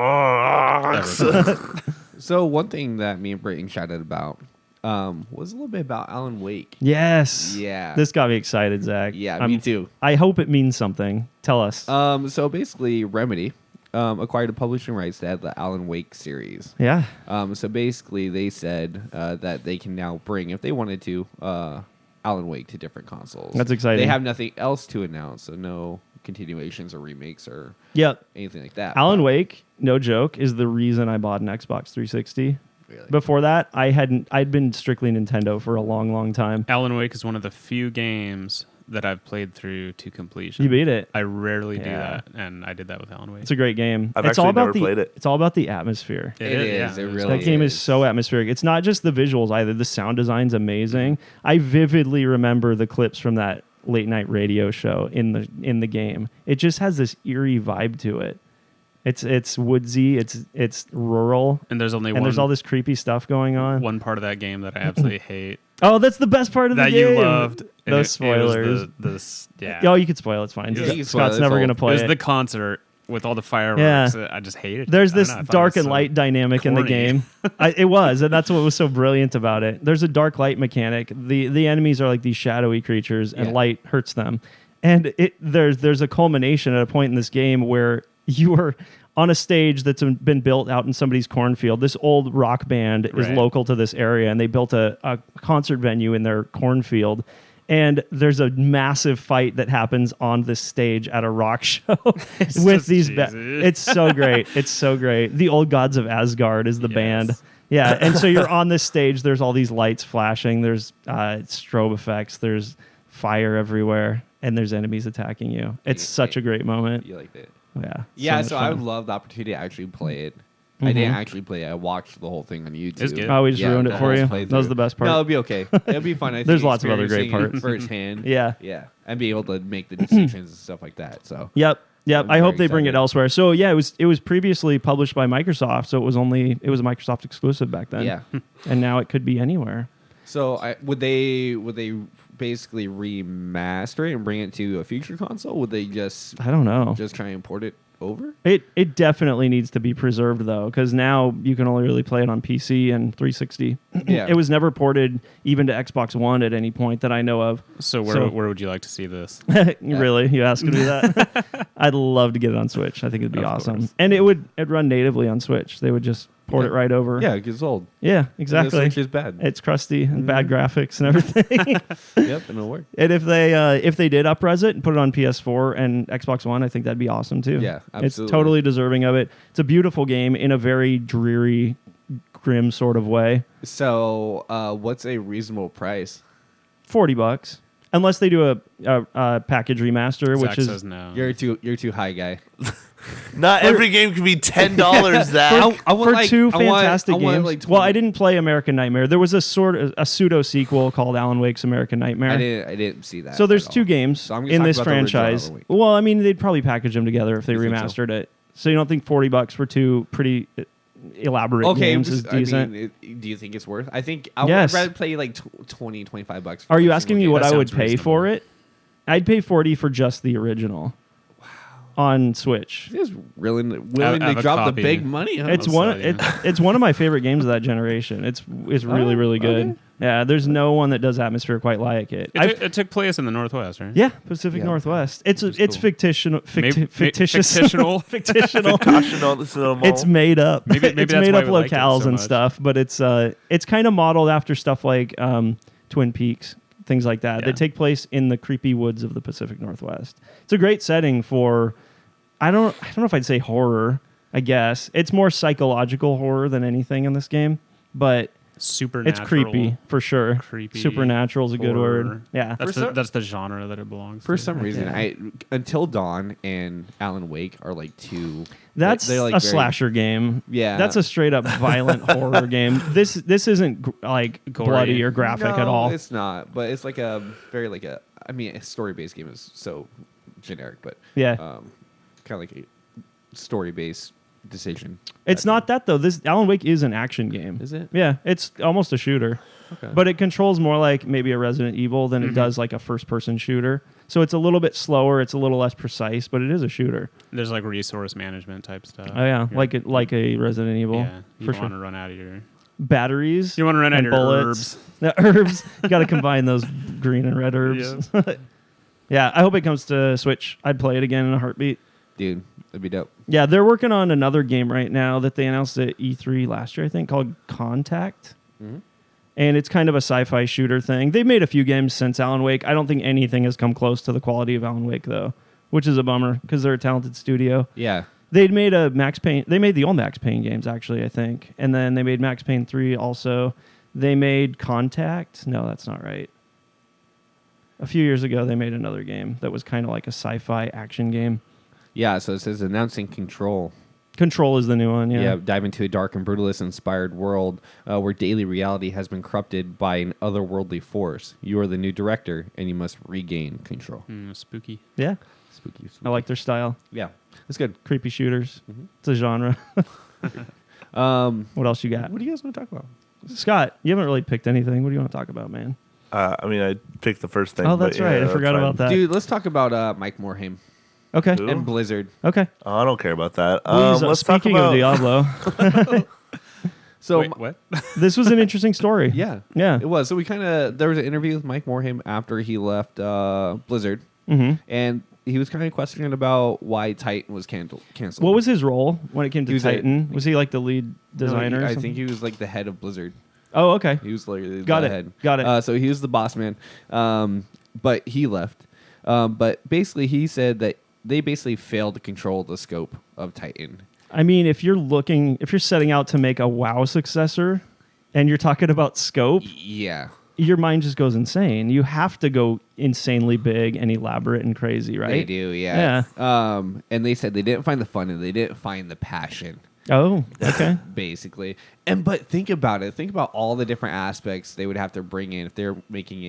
Xbox? So one thing that me and Brittin chatted about was a little bit about Alan Wake. Yes. Yeah. This got me excited, Zach. Yeah, me too. I hope it means something. Tell us. So basically, Remedy acquired the publishing rights to the Alan Wake series. yeah. So basically, they said that they can now bring, if they wanted to, Alan Wake to different consoles. That's exciting. They have nothing else to announce, so no continuations or remakes or Yep. anything like that. Alan But- Wake, no joke, is the reason I bought an Xbox 360. Really? Before that, I'd been strictly Nintendo for a long, long time. Alan Wake is one of the few games that I've played through to completion. You beat it. I rarely do Yeah. that, and I did that with Alan Wake. It's a great game. I've It's actually all about never played it. It's all about the atmosphere. It is. yeah. It It's really That game is is. so atmospheric. It's not just the visuals either. The sound design's amazing. I vividly remember the clips from that late night radio show in the game. It just has this eerie vibe to it. It's woodsy. It's rural. And there's only And one. there's all this creepy stuff going on. one part of that game that I absolutely hate. Oh, that's the best part of the That game. you loved. and Those it spoilers. was yeah. Oh, you could spoil. It's fine. Yeah, you can spoil Scott's it. never It's gonna all- play it was it. the concert with all the fireworks. I just hated it. There's I don't this know, I thought it dark was and so light dynamic in the corny. game. It was, and that's what was so brilliant about it. There's a dark light mechanic. The enemies are like these shadowy creatures, and Yeah. light hurts them. And there's a culmination at a point in this game where you are on a stage that's been built out in somebody's cornfield. This old rock band is Right. local to this area, and they built a concert venue in their cornfield. And there's a massive fight that happens on this stage at a rock show with just these. cheesy. It's so great. It's so great. The Old Gods of Asgard is the Yes. band. Yeah, and so you're on this stage. There's all these lights flashing. There's strobe effects. There's fire everywhere, and there's enemies attacking you. It's such a great moment. You liked it. Yeah. Yeah, much so I fun. would love the opportunity to actually play it. I didn't actually play it. I watched the whole thing on YouTube. It's good. Oh, we just ruined it the for whole you? playthrough. That was the best part? No, it'll be okay. It'll be fun. I think There's lots of other great experiencing it parts. firsthand. Yeah. Yeah. And be able to make the decisions and stuff like that. So Yep. I'm I hope very they bring it excited. elsewhere. So yeah, it was previously published by Microsoft, so it was a Microsoft exclusive back then. yeah. And now it could be anywhere. So would they basically remaster it and bring it to a future console? Would they just I don't know. try and port it over? It definitely needs to be preserved though, because now you can only really play it on PC and 360. Yeah. It was never ported even to Xbox One at any point that I know of. So So- where would you like to see this? Really, you asking me that? I'd love to get it on Switch. I think it'd be Of awesome, course. and it'd run natively on Switch. They would just port it right over. Yeah, it gets old. Yeah, exactly. The Switch is bad. It's crusty and bad graphics and everything. Yep, and it'll work. And if they did upres it and put it on PS4 and Xbox One, I think that'd be awesome too. Yeah, It's absolutely. totally deserving of it. It's a beautiful game in a very dreary, grim sort of way. So, what's a reasonable price? $40, unless they do a package remaster, Zach which is says no. You're too high, guy. Not every game can be $10. That for two fantastic I want, games. like, Well, I didn't play American Nightmare. There was a pseudo sequel called Alan Wake's American Nightmare. I didn't see that. So there's at two all. games So I'm gonna in talk this about the original franchise. Alan Wake. Well, I mean, they'd probably package them together if they You think so? remastered it. So you don't think $40 for two pretty elaborate games is decent? Do you think it's worth? I think I Yes. would rather play like 20, 25 bucks. For Are you a asking me single what game. I would sounds pay reasonable. for it? I'd pay $40 for just the original. On Switch. He's willing I to have a drop copy. the big money on It's it. one. yeah. It's one of my favorite games of that generation. It's really really good. okay. Yeah, there's no one that does atmosphere quite like it. It took place in the Northwest, right? Yeah, Pacific Yeah. Northwest. It's Which is it's cool. fictional, Maybe- fictitious, fictional? fictional. It's It's made up. Maybe it's that's made why up we liked it locales so and much. stuff, but it's kind of modeled after stuff like Twin Peaks, things like that. Yeah. They take place in the creepy woods of the Pacific Northwest. It's a great setting for. I don't know if I'd say horror. I guess it's more psychological horror than anything in this game, but Supernatural. it's creepy for sure. Creepy Supernatural is a good horror. word. Yeah. That's the genre that it belongs For to. some reason, Yeah. Until Dawn and Alan Wake are like two. That's they're like a very- slasher game. Yeah. That's a straight up violent horror game. This isn't like Gory. bloody or graphic at No, all. It's not, but it's like a very like a. I mean, a story-based game is so generic, but Yeah. kind of like a story-based decision. It's not that though. This Alan Wake is an action game. Is it? Yeah, it's almost a shooter. Okay. But it controls more like maybe a Resident Evil than it does like a first-person shooter. So it's a little bit slower. It's a little less precise, but it is a shooter. There's like resource management type stuff. Oh yeah, You're- like a Resident Evil yeah, you for don't want sure. to run out of your. Batteries. You want to run out and of your bullets. herbs. The herbs. You got to combine those green and red herbs. Yeah, I hope it comes to Switch. I'd play it again in a heartbeat. Dude, that'd be dope. Yeah, they're working on another game right now that they announced at E3 last year, I think, called Contact. Mhm. and it's kind of a sci-fi shooter thing. They've made a few games since Alan Wake. I don't think anything has come close to the quality of Alan Wake, though, which is a bummer because they're a talented studio. Yeah. They'd made a Max Payne. They made the old Max Payne games, actually, I think. And then they made Max Payne 3 also. They made Contact. No, that's not right. A few years ago, they made another game that was kind of like a sci-fi action game. Yeah, so it says announcing Control. Control is the new one, Yeah, dive into a dark and brutalist-inspired world where daily reality has been corrupted by an otherworldly force. You are the new director, and you must regain control. Spooky. Yeah. Spooky. I like their style. Yeah, it's good. Creepy shooters. It's a genre. What else you got? What do you guys want to talk about? Scott, you haven't really picked anything. What do you want to talk about, man? I mean, I picked the first thing. Oh, that's but right. yeah, I forgot that's about fine. that. Dude, let's talk about Mike Morhaime Okay. Who? and Blizzard. Okay. Oh, I don't care about that. Please, Let's talk speaking about of Diablo, So Wait, what? this was an interesting story. yeah, Yeah. it was. So there was an interview with Mike Morhaime after he left Blizzard, and he was kind of questioning about why Titan was canceled. What was his role when it came He to was Titan? Was he like the lead designer? or I something? think he was like the head of Blizzard. Oh, okay. He was like Got the it. head. Got it. So he was the boss man, but he left. But basically, he said that they basically failed to control the scope of Titan. I mean, if you're setting out to make a WoW successor, and you're talking about scope, Yeah. your mind just goes insane. You have to go insanely big and elaborate and crazy, right? They do, yeah. And they said they didn't find the fun and they didn't find the passion, Oh, okay. basically. But think about it. Think about all the different aspects they would have to bring in if they're making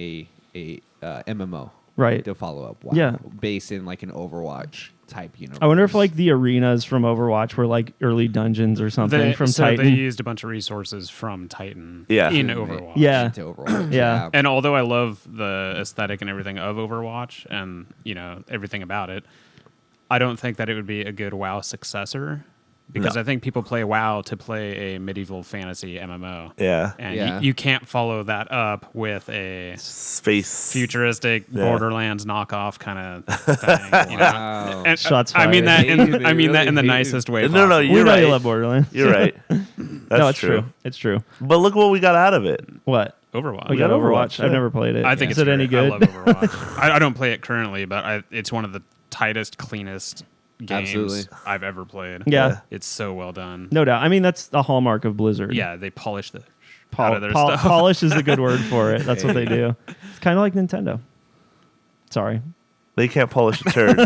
a MMO, Right. to follow up. Wow. Yeah. Based in like an Overwatch type universe. I wonder if like the arenas from Overwatch were like early dungeons or something from Titan. They used a bunch of resources from Titan Yeah. in Overwatch. Yeah. Into Overwatch. Yeah. And although I love the aesthetic and everything of Overwatch and, everything about it, I don't think that it would be a good WoW successor because No. I think people play WoW to play a medieval fantasy MMO. Yeah. And Yeah. you can't follow that up with a Space. futuristic Yeah. Borderlands knockoff kind of thing. Wow. And, Shots I mean that. fired. In, They I mean that really in the hate nicest way. No, no, possible. we you're know right. you love Borderlands. You're right. That's No, it's true. It's true. But look what we got out of it. What? Overwatch. We got got Overwatch. Overwatch, I've yeah. never played it. I think Is it's it any great. good? I love Overwatch. I don't play it currently, but it's one of the tightest, cleanest games Absolutely. I've ever played. Yeah. It's so well done. No doubt. I mean, that's the hallmark of Blizzard. Yeah, they polish the out of their stuff. Polish is the good word for it. That's what they do. It's kind of like Nintendo. Sorry. They can't polish a turd.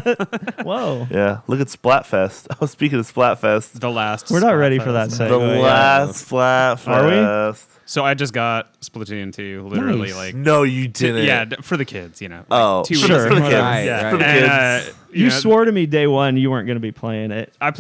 Whoa. Yeah. Look at Splatfest. I was speaking of Splatfest. The last. We're not ready for that Splatfest. segue. The yeah. last Splatfest. So I just got Splatoon 2, literally Nice. like. No, you didn't. Yeah, for the kids, Like Oh, 2 for weeks the- Sure. for the kids. Right, Yeah, For the and, kids. You swore to me day one you weren't going to be playing it. I've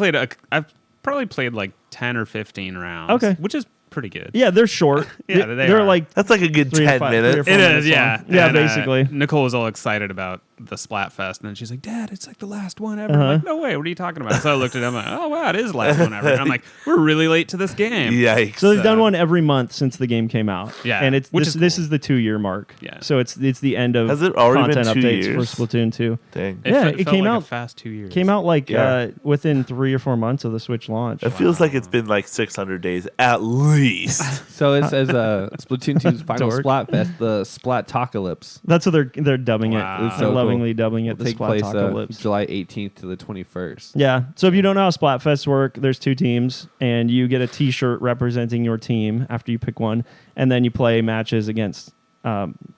probably played like 10 or 15 rounds. Okay. Which is pretty good. Yeah, they're short. Yeah, they they're are. like That's like a good 3 to 10 5 3 or minutes. 4 It minutes is, yeah. long. Yeah, And, basically. Nicole was all excited about the Splatfest, and then she's like, "Dad, it's like the last one ever." Uh-huh. I'm like, "No way! What are you talking about?" So I looked at him, like, "Oh wow, it is the last one ever." And I'm like, "We're really late to this game." Yikes. So they've done one every month since the game came out. Yeah, and it's which this, is this cool. is the 2-year mark. Yeah. So it's the end of Has it already been content 2 updates years? for Splatoon 2. Dang. Yeah, It it felt came like out- a fast 2 years. Came out like Yeah. within 3 or 4 months of the Switch launch. It feels like it's been like 600 days at least. So it says Splatoon 2's final Dork. Splatfest, the Splat-tocalypse. That's what they're dubbing Wow. it. It's They're so lovingly dubbing it Will the take place Splat-tocalypse. July 18th to the 21st. Yeah. So if you don't know how Splatfests work, there's 2 teams, and you get a T-shirt representing your team after you pick one, and then you play matches against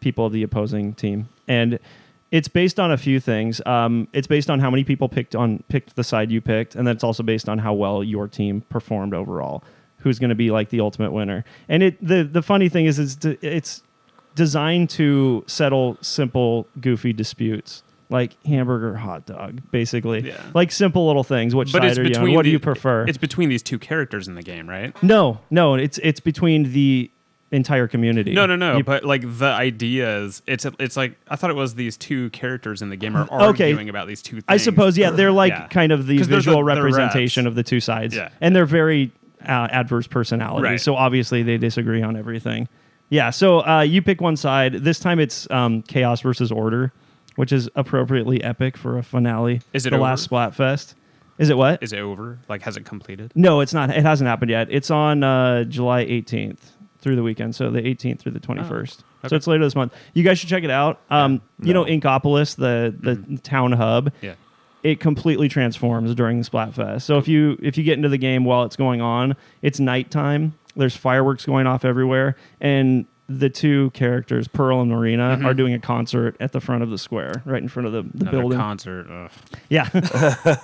people of the opposing team. And it's based on a few things. It's based on how many people picked the side you picked, and then it's also based on how well your team performed overall. Who's going to be like the ultimate winner? And the funny thing is it's designed to settle simple, goofy disputes. Like hamburger, hot dog, basically. Yeah. Like simple little things. Which But side it's are you on? between What do the- you prefer? It's between these 2 characters in the game, right? No, it's between the entire community. No. You- But like the ideas, it's like I thought it was these 2 characters in the game are Okay. arguing about these 2 things. I suppose, yeah, they're like Yeah. kind of the 'Cause they're visual the representation reps. of the 2 sides. Yeah. And they're very adverse personalities. Right. So obviously they disagree on everything. Yeah, so you pick one side. This time it's Chaos versus Order, which is appropriately epic for a finale. Is it the over? last Splatfest? Is it what? Is it over? Like, has it completed? No, it's not. It hasn't happened yet. It's on July 18th. through the weekend, so the 18th through the 21st. So okay. it's later this month. You guys should check it out. You know, Inkopolis, the town hub. Yeah. It completely transforms during the Splatfest. So if you get into the game while it's going on, it's nighttime. There's fireworks going off everywhere, and the two characters, Pearl and Marina, are doing a concert at the front of the square, right in front of the Another building. concert. Ugh. Yeah,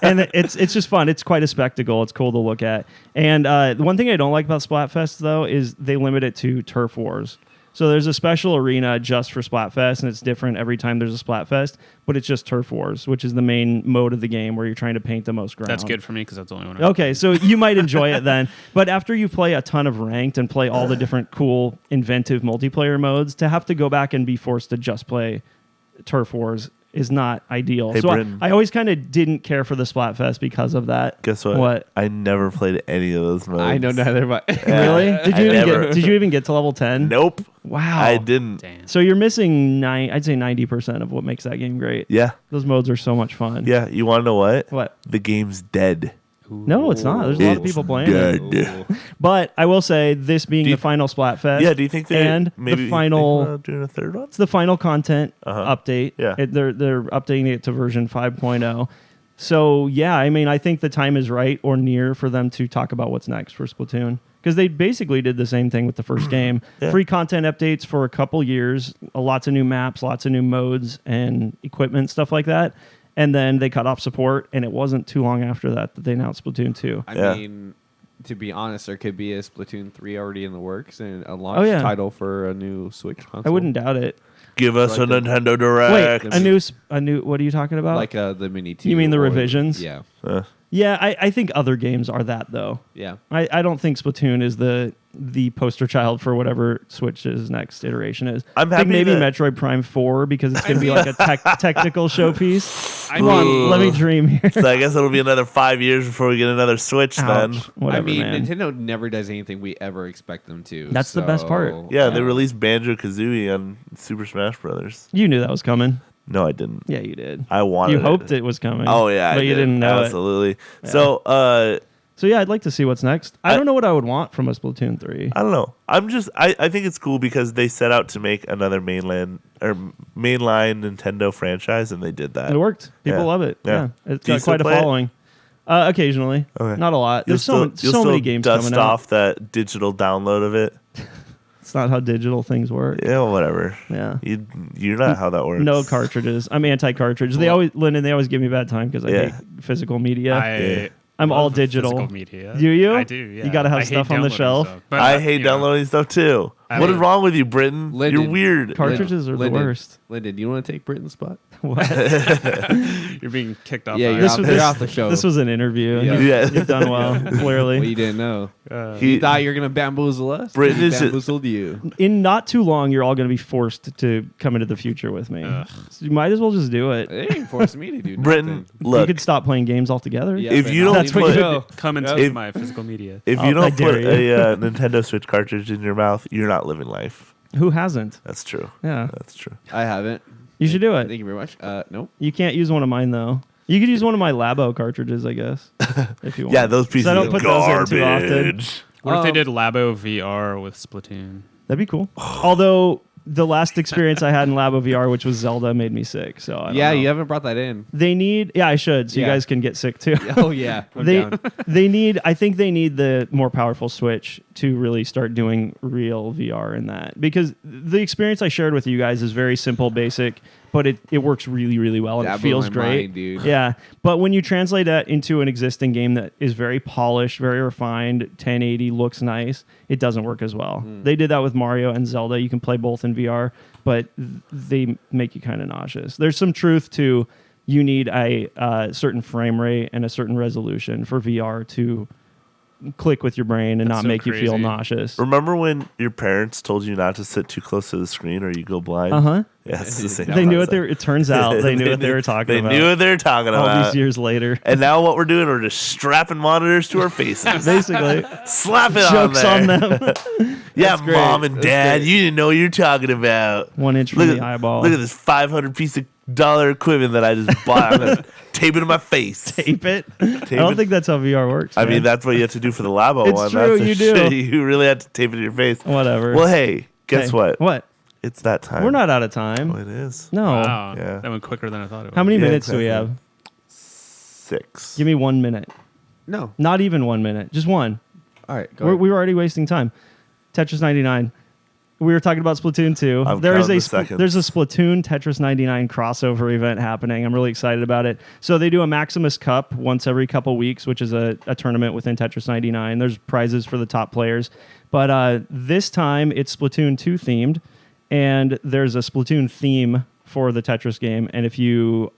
and it's just fun. It's quite a spectacle. It's cool to look at. And the one thing I don't like about Splatfest though is they limit it to turf wars. So there's a special arena just for Splatfest, and it's different every time there's a Splatfest, but it's just turf wars, which is the main mode of the game where you're trying to paint the most ground. That's good for me because that's the only one. Okay, so you might enjoy it then. But after you play a ton of ranked and play all the different cool, inventive multiplayer modes, to have to go back and be forced to just play turf wars is not ideal. Hey, so Brittin. I always kind of didn't care for the Splatfest because of that. Guess what? What? I never played any of those modes. I know neither, but Really? never- Did you even get to level 10? Nope. Wow. I didn't. Damn. So you're missing I'd say 90% of what makes that game great. Yeah. Those modes are so much fun. Yeah. You want to know what? What? The game's dead. No, it's not. There's a lot of It's people playing it. dead. But I will say, this being Do you- the final Splatfest, Yeah. Do you think they and maybe the final, think about doing a third one? it's the final content Uh-huh. update. Yeah. They're updating it to version 5.0. So yeah, I mean, I think the time is right or near for them to talk about what's next for Splatoon, because they basically did the same thing with the first game. Yeah. Free content updates for a couple years, lots of new maps, lots of new modes and equipment, stuff like that. And then they cut off support, and it wasn't too long after that they announced Splatoon 2. I Yeah. mean, to be honest, there could be a Splatoon 3 already in the works and a launch yeah. title for a new Switch console. I wouldn't doubt it. Give us Like a the- Nintendo Direct. Wait, a new. What are you talking about? like the Mini 2. You mean the or- revisions? Yeah. Yeah, I think other games are that though. Yeah. I don't think Splatoon is the poster child for whatever Switch's next iteration is. I'm I think happy maybe that- Metroid Prime 4 because it's going to be like a technical showpiece. I Come on, mean- let me dream here. So I guess it'll be another 5 years before we get another Switch then. Ouch. Whatever, I mean, man. Nintendo never does anything we ever expect them to. That's the best part. Yeah, they released Banjo-Kazooie on Super Smash Brothers. You knew that was coming. No, I didn't. Yeah, you did. I wanted You hoped it was coming. Oh, yeah. but I you did. didn't know it. Absolutely. So, So yeah, I'd like to see what's next. I I- don't know what I would want from a Splatoon 3. I don't know. I think it's cool because they set out to make another mainline Nintendo franchise, and they did that. It worked. People Yeah. love it. Yeah. Yeah, it's Do you got still quite a play it? following. Occasionally, Okay. not a lot. You'll There's so still many games dust coming out. off that digital download of it. It's not how digital things work. Yeah, whatever. Yeah. You're not how that works. No cartridges. I'm anti-cartridge. They always, Lynden, they always give me a bad time because I Yeah. hate physical media. I'm love all digital. Physical media. Do you? I do. Yeah. You gotta have I hate stuff on the downloading shelf. stuff, but, I hate you know, downloading stuff too. I What is mean- wrong with you, Brittin? Lynden. You're weird. Cartridges are the Lynden. worst. Lynden, do you want to take Britton's spot? What? You're being kicked off. Yeah, by you're us. out, you're off the show. This was an interview. Yeah. Yeah. You've done well, clearly. Well, you didn't know. He- You thought you were going to bamboozle us? Britton We is just- bamboozled you. In not too long, you're all going to be forced to come into the future with me. So you might as well just do it. They didn't force me to do Brittin, nothing. You look, could stop playing games altogether. Yeah, if but you not don't That's what put, you go. Come into If- my physical media. if Oh, you I don't dare put you. a Nintendo Switch cartridge in your mouth, you're not living life. Who hasn't? That's true. Yeah. That's true. I haven't. You should do it. Thank you very much. Nope. You can't use one of mine though. You could use one of my Labo cartridges, I guess, if you want. Yeah, those pieces I don't of put those in too often. garbage. What if they Um, did Labo VR with Splatoon? That'd be cool. Although the last experience I had in Labo VR, which was Zelda, made me sick. So I don't Yeah, know. you haven't brought that in. They need. Yeah, I should. So you Yeah. guys can get sick too. Oh, yeah. I'm They down. they need. I think they need the more powerful Switch to really start doing real VR in that, because the experience I shared with you guys is very simple, basic, but it works really, really well and That it blew feels my great, mind, dude. Yeah, but when you translate that into an existing game that is very polished, very refined, 1080, looks nice, it doesn't work as well. They did that with Mario and Zelda. You can play both in VR, but they make you kind of nauseous. There's some truth to you need a certain frame rate and a certain resolution for VR to click with your brain and That's not so make you feel crazy. nauseous. Remember when your parents told you not to sit too close to the screen or you go blind? Uh-huh. Yeah, it's the same. They knew what concept. they were, it turns out they knew what they were talking They about. knew what they were talking all about. these years later. And now what we're doing, we're just strapping monitors to our faces. Basically, Slap it jokes on on there. them. Yeah, great. mom and That's dad, great. you didn't know what you're talking about. 1 inch from Look the at, eyeball. look at this 500 piece of $100 equipment that I just bought. I'm gonna tape it in my face. Tape it. I don't think that's how VR works. I man. mean, that's what you have to do for the Labo It's one. true, That's the you do. shit. You really have to tape it in your face. Whatever. Well, hey, guess Hey, what? What? It's that time. We're not out of time. Oh, it is. No. Wow, Yeah. that went quicker than I thought it would. How many Yeah, minutes do we exactly. have? 6. Give me 1 minute. No. Not even 1 minute. Just one. All right. Go ahead. We were already wasting time. Tetris 99. We were talking about Splatoon 2. I'm There's counting the seconds. there's a Splatoon Tetris 99 crossover event happening. I'm really excited about it. So they do a Maximus Cup once every couple weeks, which is a tournament within Tetris 99. There's prizes for the top players. But this time it's Splatoon 2 themed, and there's a Splatoon theme for the Tetris game. And if you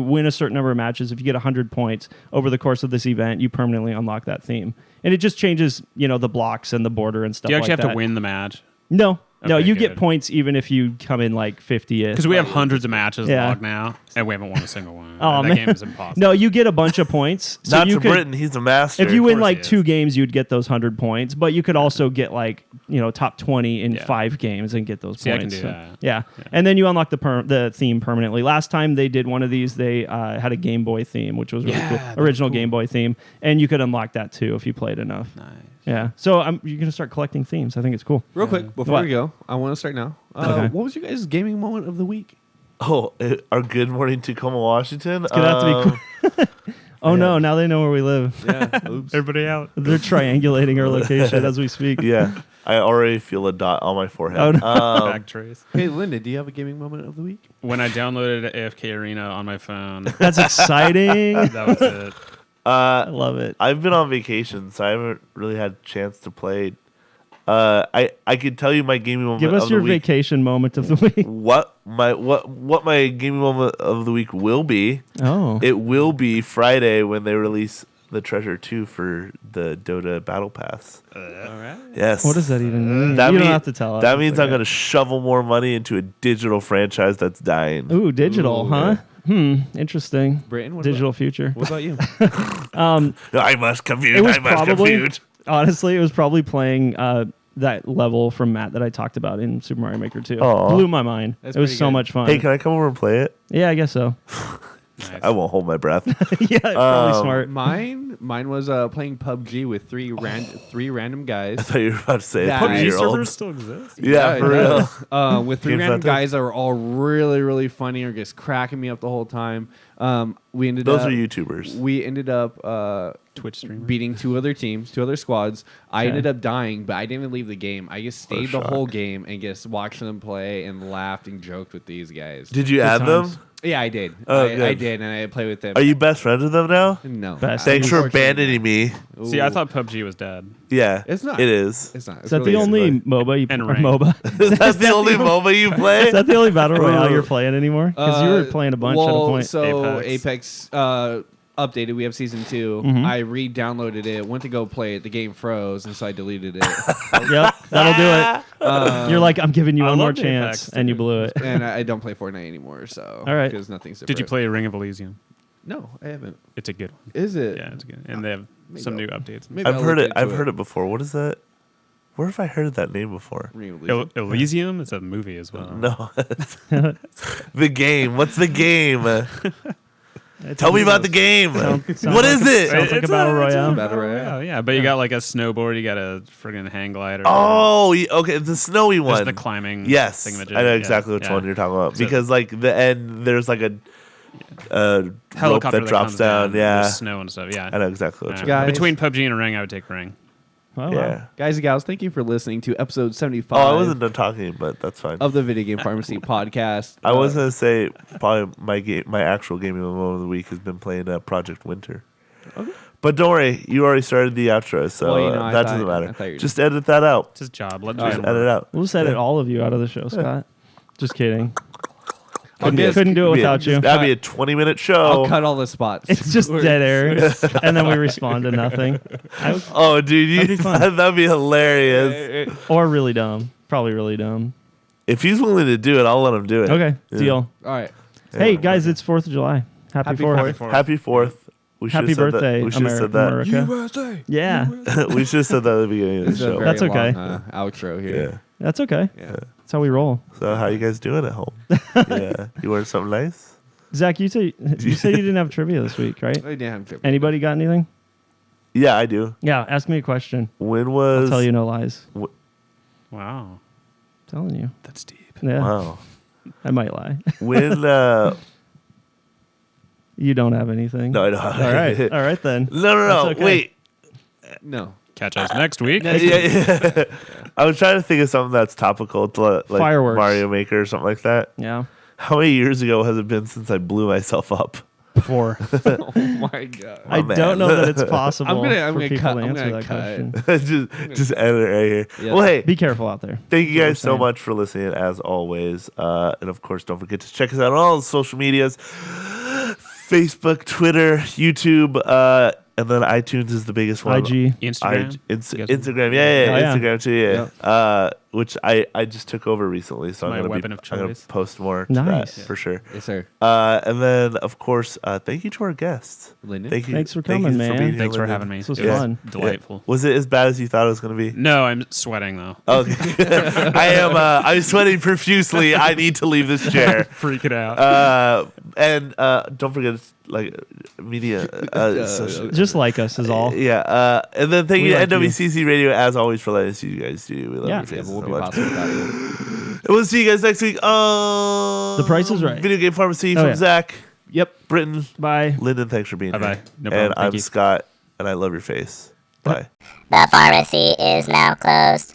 win a certain number of matches, if you get 100 points over the course of this event, you permanently unlock that theme. And it just changes, the blocks and the border and stuff Do you like actually that. have to win the match? No, Okay, you get good. points even if you come in like 50th. Because we have hundreds of matches Yeah. logged now, and we haven't won a single one. Oh, that man. game is impossible. No, you get a bunch of points. So Not you to could, Brittin. He's a master. if you win course like he is. 2 games, you'd get those 100 points. But you could also get like, top 20 in Yeah. 5 games and get those See, I points. can do So, that. yeah. And then you unlock the theme permanently. Last time they did one of these, they had a Game Boy theme, which was really Yeah, cool. that's Original cool. Game Boy theme. And you could unlock that too if you played enough. Nice. Yeah. So you're going to start collecting themes. I think it's cool. Real quick, before What? we go, I want to start now. Okay. What was your guys' gaming moment of the week? Oh, our good morning Tacoma, Washington. It's going to have to be quick. Oh, yeah. no. Now they know where we live. Yeah. Oops. Everybody out. They're triangulating our location as we speak. Yeah, I already feel a dot on my forehead. Oh, no. Back trace. Hey, Lynden, do you have a gaming moment of the week? When I downloaded AFK Arena on my phone, That's exciting. that was it. I love it. I've been on vacation, so I haven't really had a chance to play. I could tell you my gaming moment Give us of your the week. vacation moment of the week. What my gaming moment of the week will be. Oh. It will be Friday when they release the Treasure 2 for the Dota Battle Pass. All right. Yes. What does that even mean? That You don't mean- have to tell us. That means I'm Okay. going to shovel more money into a digital franchise that's dying. Ooh, digital, Ooh, huh? Interesting. Brittin, what Digital future. What about you? I must compute. It was I must probably, compute. honestly, it was probably playing that level from Matt that I talked about in Super Mario Maker 2. Aw. Blew my mind. That's It was pretty so good. much fun. Hey, can I come over and play it? Yeah, I guess so. Nice. I won't hold my breath. Yeah, probably smart. Mine was playing PUBG with three random guys. I thought you were about to say That- a PUBG 3-year-old. servers still exist. Yeah, for it real. does. With 3 Games random out there? guys that were all really, really funny or just cracking me up the whole time. We ended Those up are YouTubers. We ended up Twitch streamer. beating 2 other teams, 2 other squads. I Okay. ended up dying, but I didn't even leave the game. I just stayed the shock. whole game and just watched them play and laughed and joked with these guys. Did you add them? times. Yeah, I did. Oh, I good. did, and I played with them. Are you best friends with them now? No. Best. Thanks for Unfortunately abandoning me. not. See, I Ooh. thought PUBG was dead. Yeah, It's not. It is. It's not. Is that the only MOBA you And or rank. MOBA? Is that the only MOBA you play? Is that the only battle royale you're playing anymore? Because you were playing a bunch at a point. So Apex. updated. We have season 2. Mm-hmm. I re-downloaded it. Went to go play it. The game froze, and so I deleted it. Yep, that'll do it. You're like, I'm giving you I one more loved chance, Apex, and you dude. blew it. And I don't play Fortnite anymore. So All right. because nothing's. Did you play Ring of Elysium? No, I haven't. It's a good one. Is it? Yeah, it's good. And they have some new updates. Maybe I've I'll heard look it. I've into heard it before. What is that? Where have I heard that name before? Elysium? It's a movie as well. No. The game. What's the game? Tell me about the game. Sounds What like is it? Sounds like a battle royale. Battle Royale. Yeah, but you got like a snowboard, you got a friggin' hang glider. Oh, okay. The snowy There's one. the climbing. Yes, thingamajig. I know Yeah, exactly which yeah. one you're talking about. So- Because like the end, there's like a rope Helicopter that drops comes down. Yeah, There's snow and stuff. Yeah. I know exactly what Yeah. you're Guys. Between PUBG and a Ring, I would take Ring. Oh, Yeah. wow. Guys and gals, thank you for listening to episode 75 Oh, I wasn't done talking, but that's fine. of the Video Game Pharmacy podcast. I was gonna say probably my actual gaming moment of the week has been playing Project Winter. Okay. But don't worry, you already started the outro, so Well, you know, I that thought- doesn't I matter. thought you were Just edit that out. It's his job. Let All right. Jason Edit it work. out. We'll just edit all of you out of the show, Scott. Just kidding. Couldn't be a- Couldn't do it be a- without you. That'd be a 20-minute show. I'll cut all the spots. It's just dead air, and then we respond to nothing. Oh, dude, That'd be fun. that'd be hilarious. Or really dumb. Probably really dumb. If he's willing to do it, I'll let him do it. Okay, Yeah. deal. All right. Hey, guys, it's 4th of July. Happy Happy 4th. Fourth. Happy 4th. We Happy should've said birthday, that. We should have said that. America. Yeah. We should have said that at the beginning of the This is a show. very That's okay. long, outro here. Yeah. That's okay. Yeah. That's how we roll. So how you guys doing at home? Yeah, you wearing something nice? Zach, you say you didn't have trivia this week, right? I didn't have trivia. Anybody got anything? Yeah, I do. Yeah, ask me a question. When was? I'll tell you no lies. Wow, I'm telling you. that's deep. Yeah, Wow. I might lie. When? You don't have anything. No, I don't. All right then. No. That's okay. Wait. No. Catch us next week. Yeah. I was trying to think of something that's topical to like Fireworks. Mario Maker or something like that. Yeah. How many years ago has it been since I blew myself up? 4. Oh my god. I man. don't know that it's possible I'm gonna for people cut- to I'm answer gonna that cut. question. just end it right here. Yeah. Well, hey, Be careful out there. thank you That's what guys so I'm saying. much for listening, as always. And of course, don't forget to check us out on all the social medias: Facebook, Twitter, YouTube, and then iTunes is the biggest one. IG. Instagram. Instagram, Oh, yeah. Instagram too, yeah. Which I just took over recently, so My I'm weapon of gonna choice. post more to Nice. that for sure. Yes, sir. And then of course, thank you to our guests. Lynden. Thank you. Thanks for thank coming, you man. being here, Thanks for Lynden. having me. This was It was fun. delightful. Was it as bad as you thought it was going to be? No, I'm sweating though. Okay. I'm sweating profusely. I need to leave this chair. Freak it out. And don't forget, like, media. Social, Just like us is all. yeah. And then thank We you to like you. NWCC Radio, as always, for letting us see you guys do. We love Yeah. your Yeah, faces but we'll so be much. possible without you. And we'll see you guys next week on The Price is Right. Video Game Pharmacy Oh, from yeah. Zach, Yep. Brittin, Bye. Lynden. Thanks for being Bye-bye. here. No problem. And Thank I'm you. Scott, and I love your face. Bye. The pharmacy is now closed.